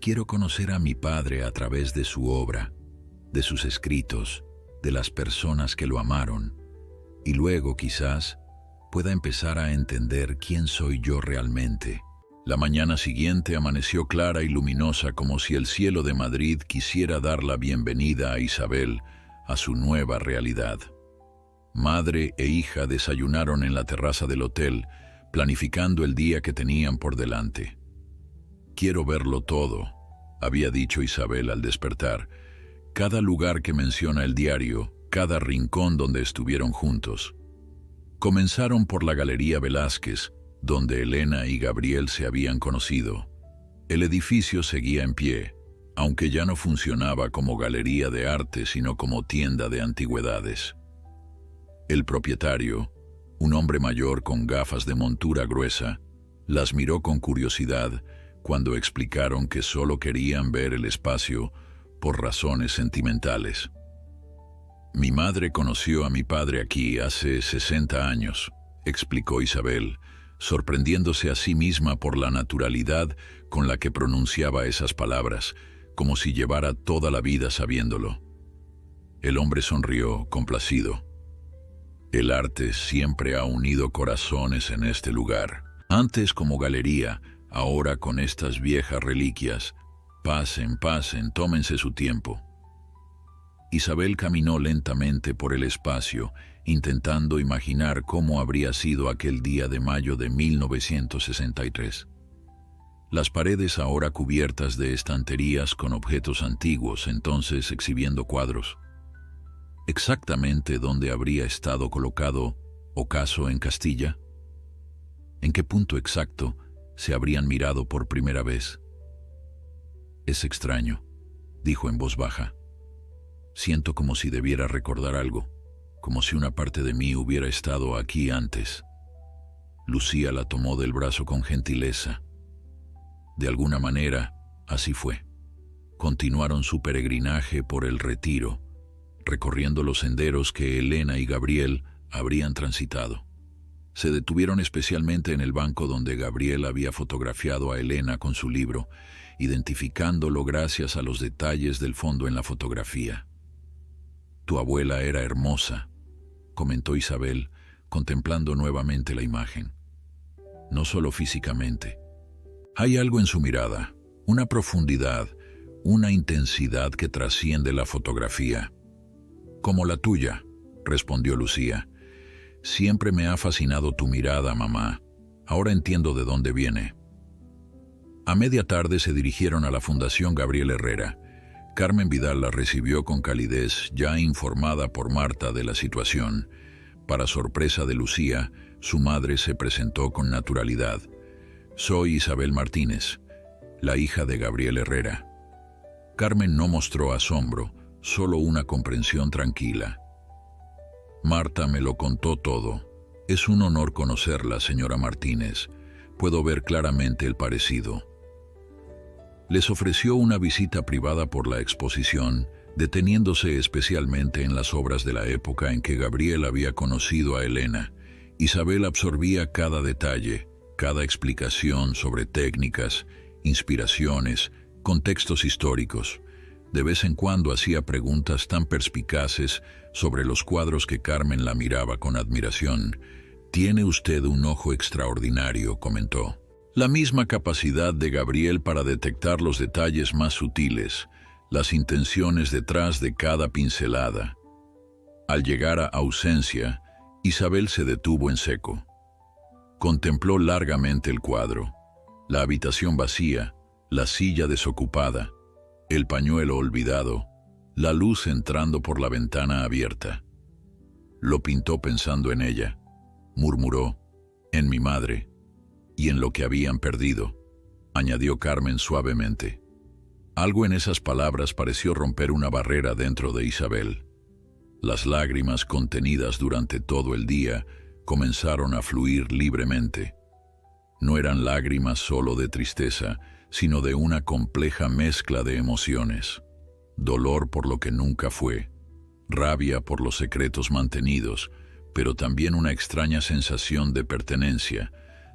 «Quiero conocer a mi padre a través de su obra, de sus escritos, de las personas que lo amaron, y luego quizás pueda empezar a entender quién soy yo realmente». La mañana siguiente amaneció clara y luminosa como si el cielo de Madrid quisiera dar la bienvenida a Isabel a su nueva realidad. Madre e hija desayunaron en la terraza del hotel, planificando el día que tenían por delante. «Quiero verlo todo», había dicho Isabel al despertar. «Cada lugar que menciona el diario, cada rincón donde estuvieron juntos». Comenzaron por la Galería Velázquez, donde Elena y Gabriel se habían conocido. El edificio seguía en pie, aunque ya no funcionaba como galería de arte, sino como tienda de antigüedades. El propietario, un hombre mayor con gafas de montura gruesa, las miró con curiosidad cuando explicaron que solo querían ver el espacio por razones sentimentales. Mi madre conoció a mi padre aquí hace 60 años, explicó Isabel, sorprendiéndose a sí misma por la naturalidad con la que pronunciaba esas palabras, como si llevara toda la vida sabiéndolo. El hombre sonrió, complacido. El arte siempre ha unido corazones en este lugar. Antes como galería, ahora con estas viejas reliquias. Pasen, pasen, tómense su tiempo. Isabel caminó lentamente por el espacio, intentando imaginar cómo habría sido aquel día de mayo de 1963. Las paredes ahora cubiertas de estanterías con objetos antiguos, entonces exhibiendo cuadros. ¿Exactamente dónde habría estado colocado Ocaso en Castilla? ¿En qué punto exacto se habrían mirado por primera vez? Es extraño, dijo en voz baja. Siento como si debiera recordar algo, como si una parte de mí hubiera estado aquí antes. Lucía la tomó del brazo con gentileza. De alguna manera, así fue. Continuaron su peregrinaje por el Retiro, recorriendo los senderos que Elena y Gabriel habrían transitado. Se detuvieron especialmente en el banco donde Gabriel había fotografiado a Elena con su libro, identificándolo gracias a los detalles del fondo en la fotografía. «Tu abuela era hermosa», comentó Isabel, contemplando nuevamente la imagen. No solo físicamente. Hay algo en su mirada, una profundidad, una intensidad que trasciende la fotografía. «Como la tuya», respondió Lucía. «Siempre me ha fascinado tu mirada, mamá. Ahora entiendo de dónde viene». A media tarde se dirigieron a la Fundación Gabriel Herrera. Carmen Vidal la recibió con calidez, ya informada por Marta de la situación. Para sorpresa de Lucía, su madre se presentó con naturalidad. «Soy Isabel Martínez, la hija de Gabriel Herrera». Carmen no mostró asombro, solo una comprensión tranquila. «Marta me lo contó todo. Es un honor conocerla, señora Martínez. Puedo ver claramente el parecido». Les ofreció una visita privada por la exposición, deteniéndose especialmente en las obras de la época en que Gabriel había conocido a Elena. Isabel absorbía cada detalle, cada explicación sobre técnicas, inspiraciones, contextos históricos. De vez en cuando hacía preguntas tan perspicaces sobre los cuadros que Carmen la miraba con admiración. «Tiene usted un ojo extraordinario», comentó. La misma capacidad de Gabriel para detectar los detalles más sutiles, las intenciones detrás de cada pincelada. Al llegar a Ausencia, Isabel se detuvo en seco. Contempló largamente el cuadro, la habitación vacía, la silla desocupada, el pañuelo olvidado, la luz entrando por la ventana abierta. Lo pintó pensando en ella. Murmuró, «en mi madre», y en lo que habían perdido, añadió Carmen suavemente. Algo en esas palabras pareció romper una barrera dentro de Isabel. Las lágrimas contenidas durante todo el día comenzaron a fluir libremente. No eran lágrimas solo de tristeza, sino de una compleja mezcla de emociones. Dolor por lo que nunca fue, rabia por los secretos mantenidos, pero también una extraña sensación de pertenencia,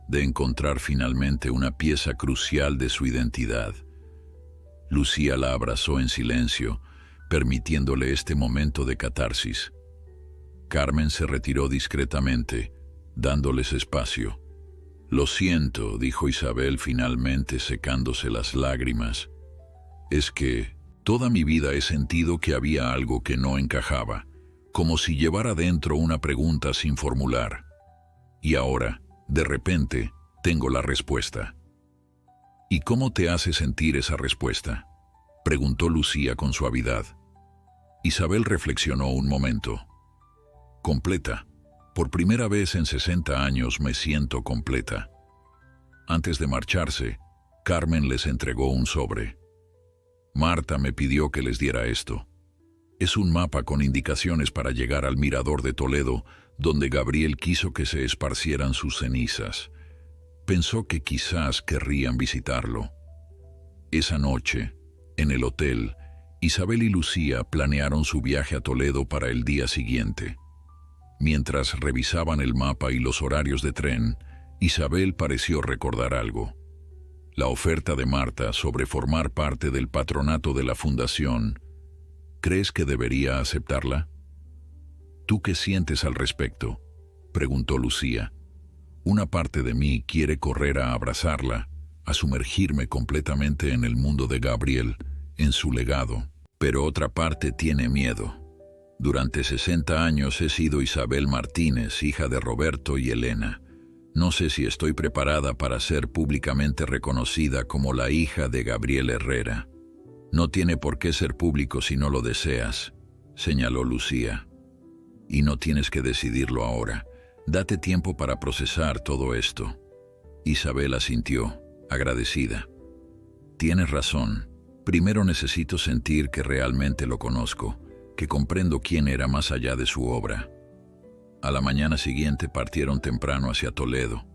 de encontrar finalmente una pieza crucial de su identidad. Lucía la abrazó en silencio, permitiéndole este momento de catarsis. Carmen se retiró discretamente, dándoles espacio. «Lo siento», dijo Isabel finalmente secándose las lágrimas. «Es que toda mi vida he sentido que había algo que no encajaba, como si llevara dentro una pregunta sin formular. Y ahora, de repente, tengo la respuesta». «¿Y cómo te hace sentir esa respuesta?», preguntó Lucía con suavidad. Isabel reflexionó un momento. «Completa. Por primera vez en 60 años me siento completa». Antes de marcharse, Carmen les entregó un sobre. «Marta me pidió que les diera esto. Es un mapa con indicaciones para llegar al mirador de Toledo, donde Gabriel quiso que se esparcieran sus cenizas. Pensó que quizás querrían visitarlo». Esa noche, en el hotel, Isabel y Lucía planearon su viaje a Toledo para el día siguiente. Mientras revisaban el mapa y los horarios de tren, Isabel pareció recordar algo. La oferta de Marta sobre formar parte del patronato de la fundación. ¿Crees que debería aceptarla? ¿Tú qué sientes al respecto?, preguntó Lucía. Una parte de mí quiere correr a abrazarla, a sumergirme completamente en el mundo de Gabriel, en su legado, pero otra parte tiene miedo. Durante 60 años he sido Isabel Martínez, hija de Roberto y Elena. No sé si estoy preparada para ser públicamente reconocida como la hija de Gabriel Herrera. No tiene por qué ser público si no lo deseas, señaló Lucía. Y no tienes que decidirlo ahora. Date tiempo para procesar todo esto. Isabel asintió, agradecida. Tienes razón. Primero necesito sentir que realmente lo conozco, que comprendo quién era más allá de su obra. A la mañana siguiente partieron temprano hacia Toledo.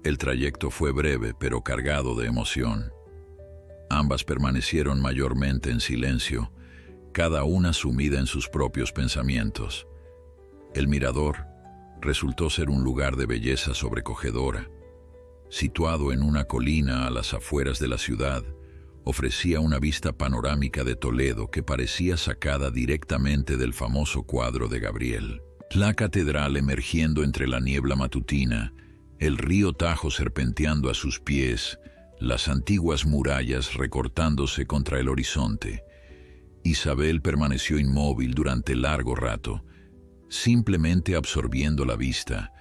El trayecto fue breve, pero cargado de emoción. Ambas permanecieron mayormente en silencio, cada una sumida en sus propios pensamientos. El mirador resultó ser un lugar de belleza sobrecogedora. Situado en una colina a las afueras de la ciudad, ofrecía una vista panorámica de Toledo que parecía sacada directamente del famoso cuadro de Gabriel. La catedral emergiendo entre la niebla matutina, el río Tajo serpenteando a sus pies, las antiguas murallas recortándose contra el horizonte. Isabel permaneció inmóvil durante largo rato, simplemente absorbiendo la vista,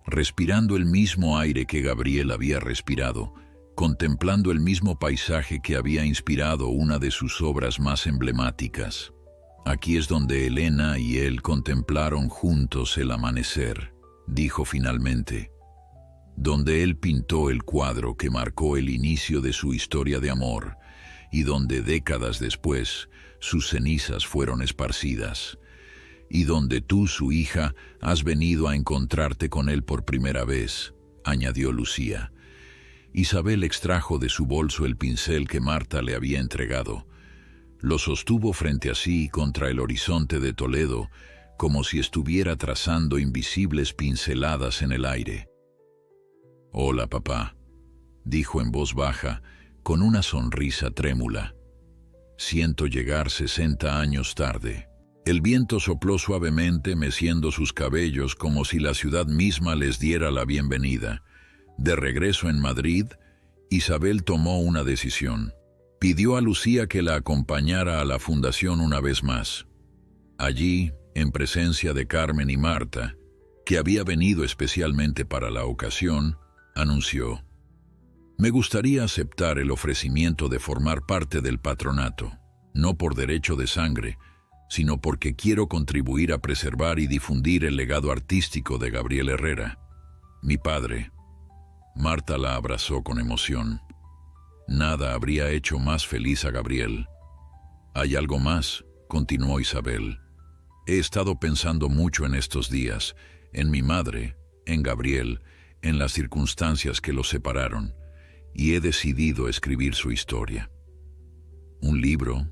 respirando el mismo aire que Gabriel había respirado, contemplando el mismo paisaje que había inspirado una de sus obras más emblemáticas. Aquí es donde Elena y él contemplaron juntos el amanecer, dijo finalmente, donde él pintó el cuadro que marcó el inicio de su historia de amor y donde décadas después sus cenizas fueron esparcidas, y donde tú, su hija, has venido a encontrarte con él por primera vez, añadió Lucía. Isabel extrajo de su bolso el pincel que Marta le había entregado. Lo sostuvo frente a sí contra el horizonte de Toledo, como si estuviera trazando invisibles pinceladas en el aire. «Hola, papá», dijo en voz baja, con una sonrisa trémula. «Siento llegar 60 años tarde». El viento sopló suavemente, meciendo sus cabellos como si la ciudad misma les diera la bienvenida. De regreso en Madrid, Isabel tomó una decisión. Pidió a Lucía que la acompañara a la fundación una vez más. Allí, en presencia de Carmen y Marta, que había venido especialmente para la ocasión, anunció: «Me gustaría aceptar el ofrecimiento de formar parte del patronato, no por derecho de sangre, sino porque quiero contribuir a preservar y difundir el legado artístico de Gabriel Herrera, mi padre». Marta la abrazó con emoción. Nada habría hecho más feliz a Gabriel. «Hay algo más», continuó Isabel. «He estado pensando mucho en estos días, en mi madre, en Gabriel, en las circunstancias que los separaron, y he decidido escribir su historia». «¿Un libro?»,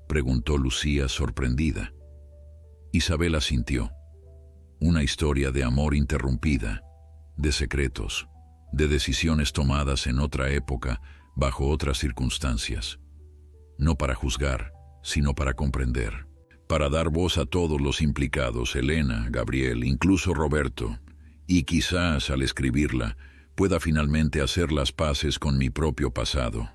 preguntó Lucía sorprendida. Isabel asintió. Una historia de amor interrumpida, de secretos, de decisiones tomadas en otra época, bajo otras circunstancias. No para juzgar, sino para comprender. Para dar voz a todos los implicados, Elena, Gabriel, incluso Roberto, y quizás al escribirla pueda finalmente hacer las paces con mi propio pasado.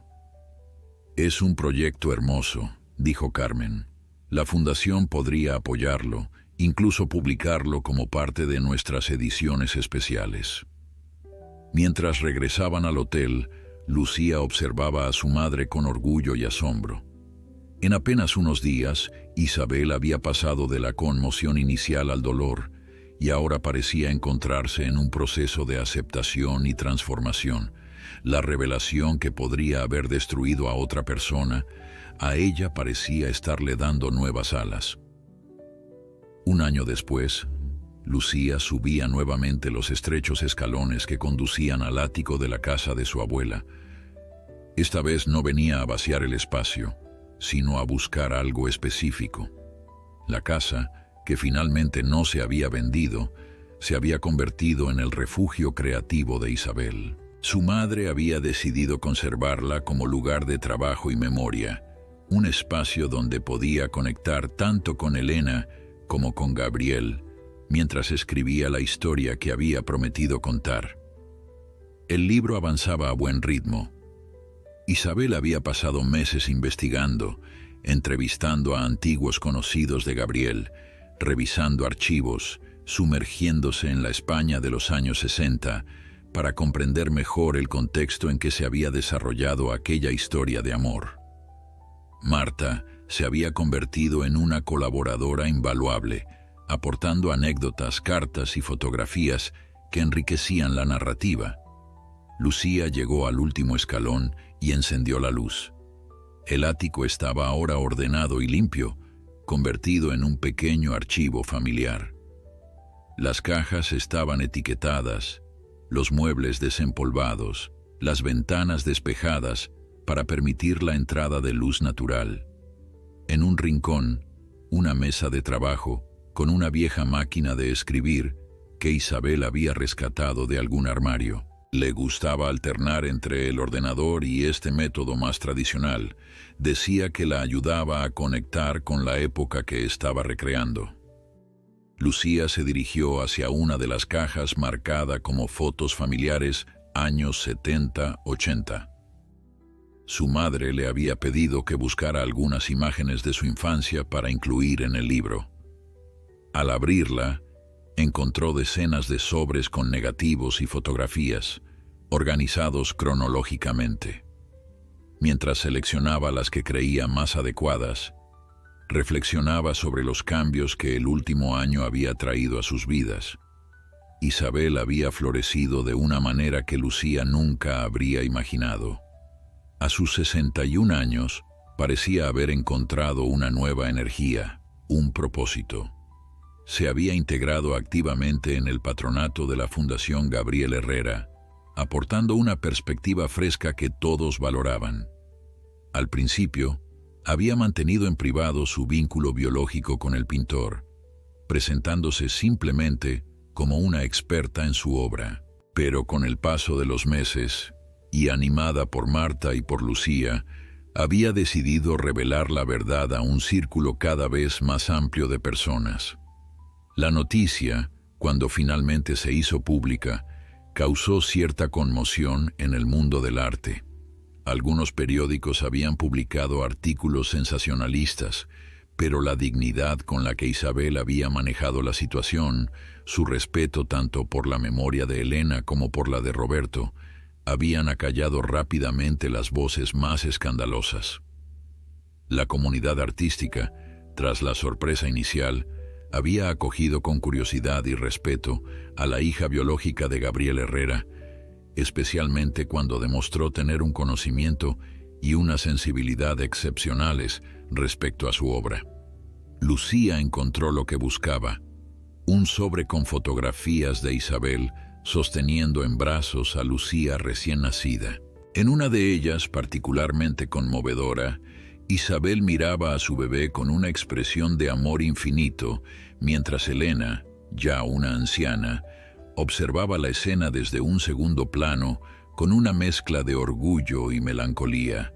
«Es un proyecto hermoso», dijo Carmen. «La fundación podría apoyarlo, incluso publicarlo como parte de nuestras ediciones especiales». Mientras regresaban al hotel, Lucía observaba a su madre con orgullo y asombro. En apenas unos días, Isabel había pasado de la conmoción inicial al dolor, y ahora parecía encontrarse en un proceso de aceptación y transformación. La revelación que podría haber destruido a otra persona, a ella parecía estarle dando nuevas alas. Un año después, Lucía subía nuevamente los estrechos escalones que conducían al ático de la casa de su abuela. Esta vez no venía a vaciar el espacio, sino a buscar algo específico. La casa, que finalmente no se había vendido, se había convertido en el refugio creativo de Isabel. Su madre había decidido conservarla como lugar de trabajo y memoria, un espacio donde podía conectar tanto con Elena como con Gabriel, mientras escribía la historia que había prometido contar. El libro avanzaba a buen ritmo. Isabel había pasado meses investigando, entrevistando a antiguos conocidos de Gabriel, revisando archivos, sumergiéndose en la España de los años 60 para comprender mejor el contexto en que se había desarrollado aquella historia de amor. Marta se había convertido en una colaboradora invaluable, aportando anécdotas, cartas y fotografías que enriquecían la narrativa. Lucía llegó al último escalón y encendió la luz. El ático estaba ahora ordenado y limpio, convertido en un pequeño archivo familiar. Las cajas estaban etiquetadas, los muebles desempolvados, las ventanas despejadas para permitir la entrada de luz natural. En un rincón, una mesa de trabajo con una vieja máquina de escribir que Isabel había rescatado de algún armario. Le gustaba alternar entre el ordenador y este método más tradicional. Decía que la ayudaba a conectar con la época que estaba recreando. Lucía se dirigió hacia una de las cajas marcada como fotos familiares años 70-80. Su madre le había pedido que buscara algunas imágenes de su infancia para incluir en el libro. Al abrirla, encontró decenas de sobres con negativos y fotografías, organizados cronológicamente. Mientras seleccionaba las que creía más adecuadas, reflexionaba sobre los cambios que el último año había traído a sus vidas. Isabel había florecido de una manera que Lucía nunca habría imaginado. A sus 61 años, parecía haber encontrado una nueva energía, un propósito. Se había integrado activamente en el patronato de la Fundación Gabriel Herrera, aportando una perspectiva fresca que todos valoraban. Al principio, había mantenido en privado su vínculo biológico con el pintor, presentándose simplemente como una experta en su obra. Pero con el paso de los meses, y animada por Marta y por Lucía, había decidido revelar la verdad a un círculo cada vez más amplio de personas. La noticia, cuando finalmente se hizo pública, causó cierta conmoción en el mundo del arte. Algunos periódicos habían publicado artículos sensacionalistas, pero la dignidad con la que Isabel había manejado la situación, su respeto tanto por la memoria de Elena como por la de Roberto, habían acallado rápidamente las voces más escandalosas. La comunidad artística, tras la sorpresa inicial, había acogido con curiosidad y respeto a la hija biológica de Gabriel Herrera, especialmente cuando demostró tener un conocimiento y una sensibilidad excepcionales respecto a su obra. Lucía encontró lo que buscaba, un sobre con fotografías de Isabel sosteniendo en brazos a Lucía recién nacida. En una de ellas, particularmente conmovedora, Isabel miraba a su bebé con una expresión de amor infinito, mientras Elena, ya una anciana, observaba la escena desde un segundo plano con una mezcla de orgullo y melancolía.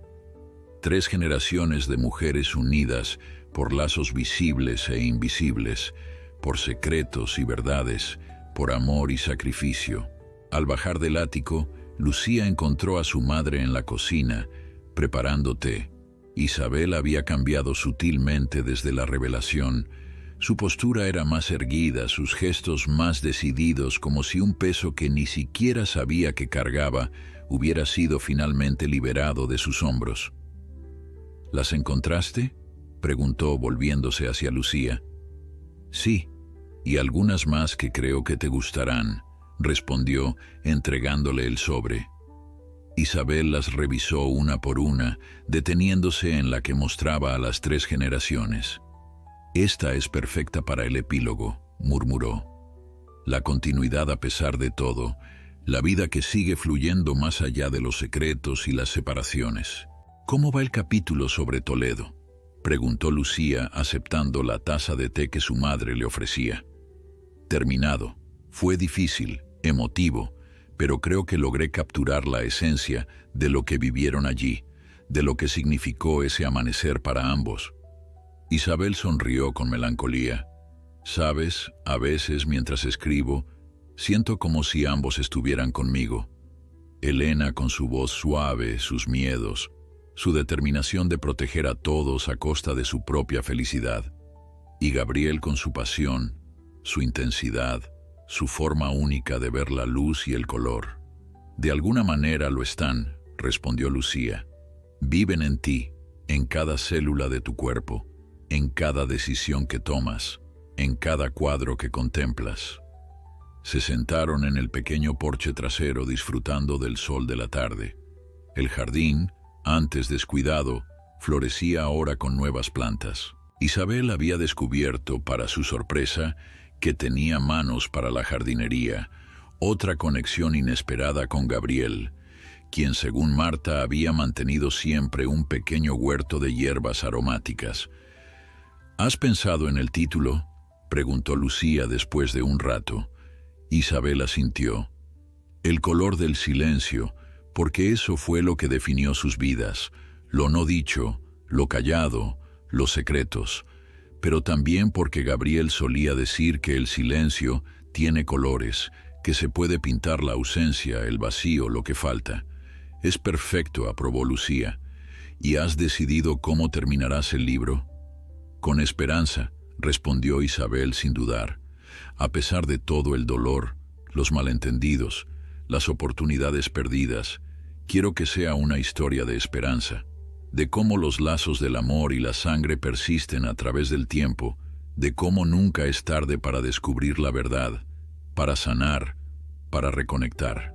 3 generaciones de mujeres unidas por lazos visibles e invisibles, por secretos y verdades, por amor y sacrificio. Al bajar del ático, Lucía encontró a su madre en la cocina, preparando té. Isabel había cambiado sutilmente desde la revelación. Su postura era más erguida, sus gestos más decididos, como si un peso que ni siquiera sabía que cargaba hubiera sido finalmente liberado de sus hombros. ¿Las encontraste?, preguntó volviéndose hacia Lucía. Sí, y algunas más que creo que te gustarán, respondió, entregándole el sobre. Isabel las revisó una por una, deteniéndose en la que mostraba a las 3 generaciones. «Esta es perfecta para el epílogo», murmuró. La continuidad, a pesar de todo, La vida que sigue fluyendo más allá de los secretos y las separaciones. ¿Cómo va el capítulo sobre Toledo?, preguntó Lucía, aceptando la taza de té que su madre le ofrecía. Terminado. Fue difícil, emotivo, pero creo que logré capturar la esencia de lo que vivieron allí, de lo que significó ese amanecer para ambos. Isabel sonrió con melancolía. Sabes, a veces mientras escribo, siento como si ambos estuvieran conmigo. Elena con su voz suave, sus miedos, su determinación de proteger a todos a costa de su propia felicidad. Y Gabriel con su pasión, su intensidad, su forma única de ver la luz y el color. De alguna manera lo están, respondió Lucía. Viven en ti, en cada célula de tu cuerpo, en cada decisión que tomas, en cada cuadro que contemplas. Se sentaron en el pequeño porche trasero disfrutando del sol de la tarde. El jardín, antes descuidado, florecía ahora con nuevas plantas. Isabel había descubierto, para su sorpresa, que tenía manos para la jardinería, otra conexión inesperada con Gabriel, quien según Marta había mantenido siempre un pequeño huerto de hierbas aromáticas. ¿Has pensado en el título?, preguntó Lucía después de un rato. Isabel asintió. El color del silencio, porque eso fue lo que definió sus vidas, lo no dicho, lo callado, los secretos, pero también porque Gabriel solía decir que el silencio tiene colores, que se puede pintar la ausencia, el vacío, lo que falta. Es perfecto, aprobó Lucía. ¿Y has decidido cómo terminarás el libro? Con esperanza, respondió Isabel sin dudar. A pesar de todo el dolor, los malentendidos, las oportunidades perdidas, quiero que sea una historia de esperanza, de cómo los lazos del amor y la sangre persisten a través del tiempo, de cómo nunca es tarde para descubrir la verdad, para sanar, para reconectar.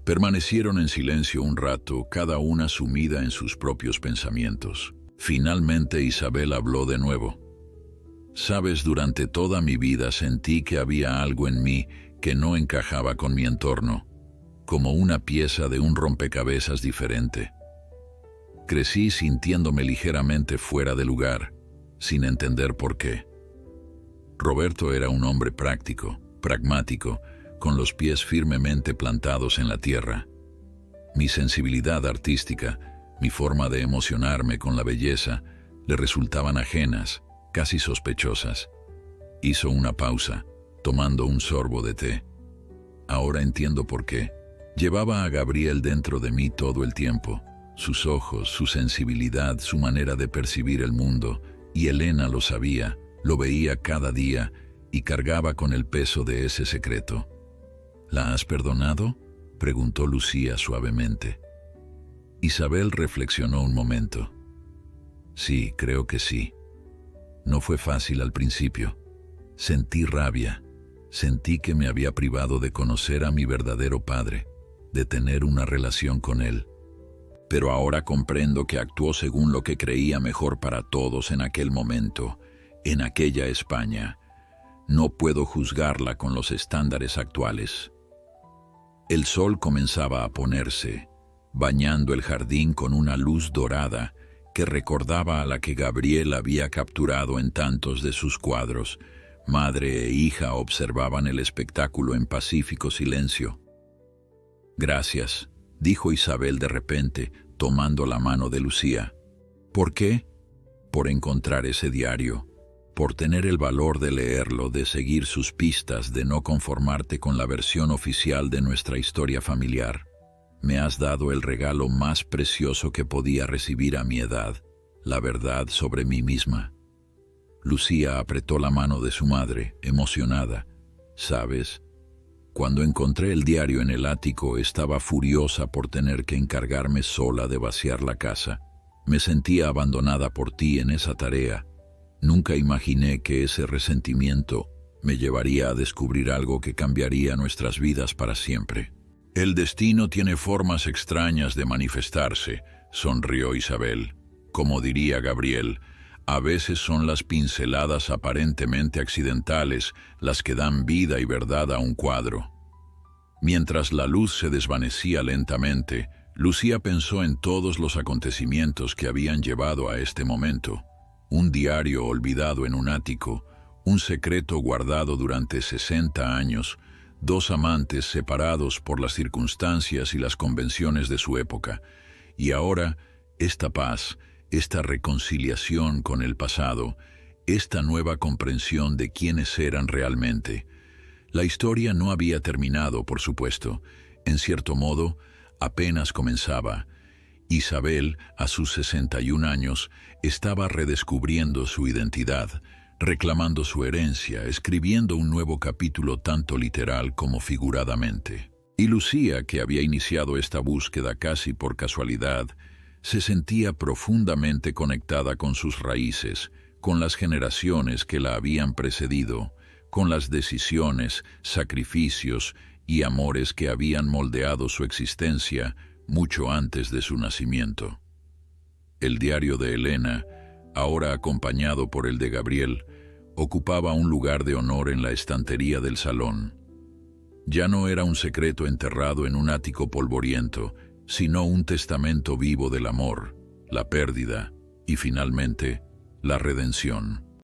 Permanecieron en silencio un rato, cada una sumida en sus propios pensamientos. Finalmente Isabel habló de nuevo. Sabes, durante toda mi vida sentí que había algo en mí que no encajaba con mi entorno, como una pieza de un rompecabezas diferente. Crecí sintiéndome ligeramente fuera de lugar, sin entender por qué. Roberto era un hombre práctico, pragmático, con los pies firmemente plantados en la tierra. Mi sensibilidad artística, mi forma de emocionarme con la belleza, le resultaban ajenas, casi sospechosas. Hizo una pausa, tomando un sorbo de té. Ahora entiendo por qué. Llevaba a Gabriel dentro de mí todo el tiempo. Sus ojos, su sensibilidad, su manera de percibir el mundo, y Elena lo sabía, lo veía cada día y cargaba con el peso de ese secreto. ¿La has perdonado?, preguntó Lucía suavemente. Isabel reflexionó un momento. Sí, creo que sí. No fue fácil al principio. Sentí rabia, sentí que me había privado de conocer a mi verdadero padre, de tener una relación con él. Pero ahora comprendo que actuó según lo que creía mejor para todos en aquel momento, en aquella España. No puedo juzgarla con los estándares actuales. El sol comenzaba a ponerse, bañando el jardín con una luz dorada que recordaba a la que Gabriel había capturado en tantos de sus cuadros. Madre e hija observaban el espectáculo en pacífico silencio. Gracias, dijo Isabel de repente, tomando la mano de Lucía. ¿Por qué? Por encontrar ese diario, por tener el valor de leerlo, de seguir sus pistas, de no conformarte con la versión oficial de nuestra historia familiar. Me has dado el regalo más precioso que podía recibir a mi edad, la verdad sobre mí misma. Lucía apretó la mano de su madre, emocionada. ¿Sabes? Cuando encontré el diario en el ático, estaba furiosa por tener que encargarme sola de vaciar la casa. Me sentía abandonada por ti en esa tarea. Nunca imaginé que ese resentimiento me llevaría a descubrir algo que cambiaría nuestras vidas para siempre. El destino tiene formas extrañas de manifestarse, sonrió Isabel. Como diría Gabriel, a veces son las pinceladas aparentemente accidentales las que dan vida y verdad a un cuadro. Mientras la luz se desvanecía lentamente, Lucía pensó en todos los acontecimientos que habían llevado a este momento. Un diario olvidado en un ático, un secreto guardado durante 60 años, dos amantes separados por las circunstancias y las convenciones de su época. Y ahora, esta paz, esta reconciliación con el pasado, esta nueva comprensión de quiénes eran realmente. La historia no había terminado, por supuesto. En cierto modo, apenas comenzaba. Isabel, a sus 61 años, estaba redescubriendo su identidad, reclamando su herencia, escribiendo un nuevo capítulo tanto literal como figuradamente. Y Lucía, que había iniciado esta búsqueda casi por casualidad, se sentía profundamente conectada con sus raíces, con las generaciones que la habían precedido, con las decisiones, sacrificios y amores que habían moldeado su existencia mucho antes de su nacimiento. El diario de Elena, ahora acompañado por el de Gabriel, ocupaba un lugar de honor en la estantería del salón. Ya no era un secreto enterrado en un ático polvoriento, sino un testamento vivo del amor, la pérdida y, finalmente, la redención.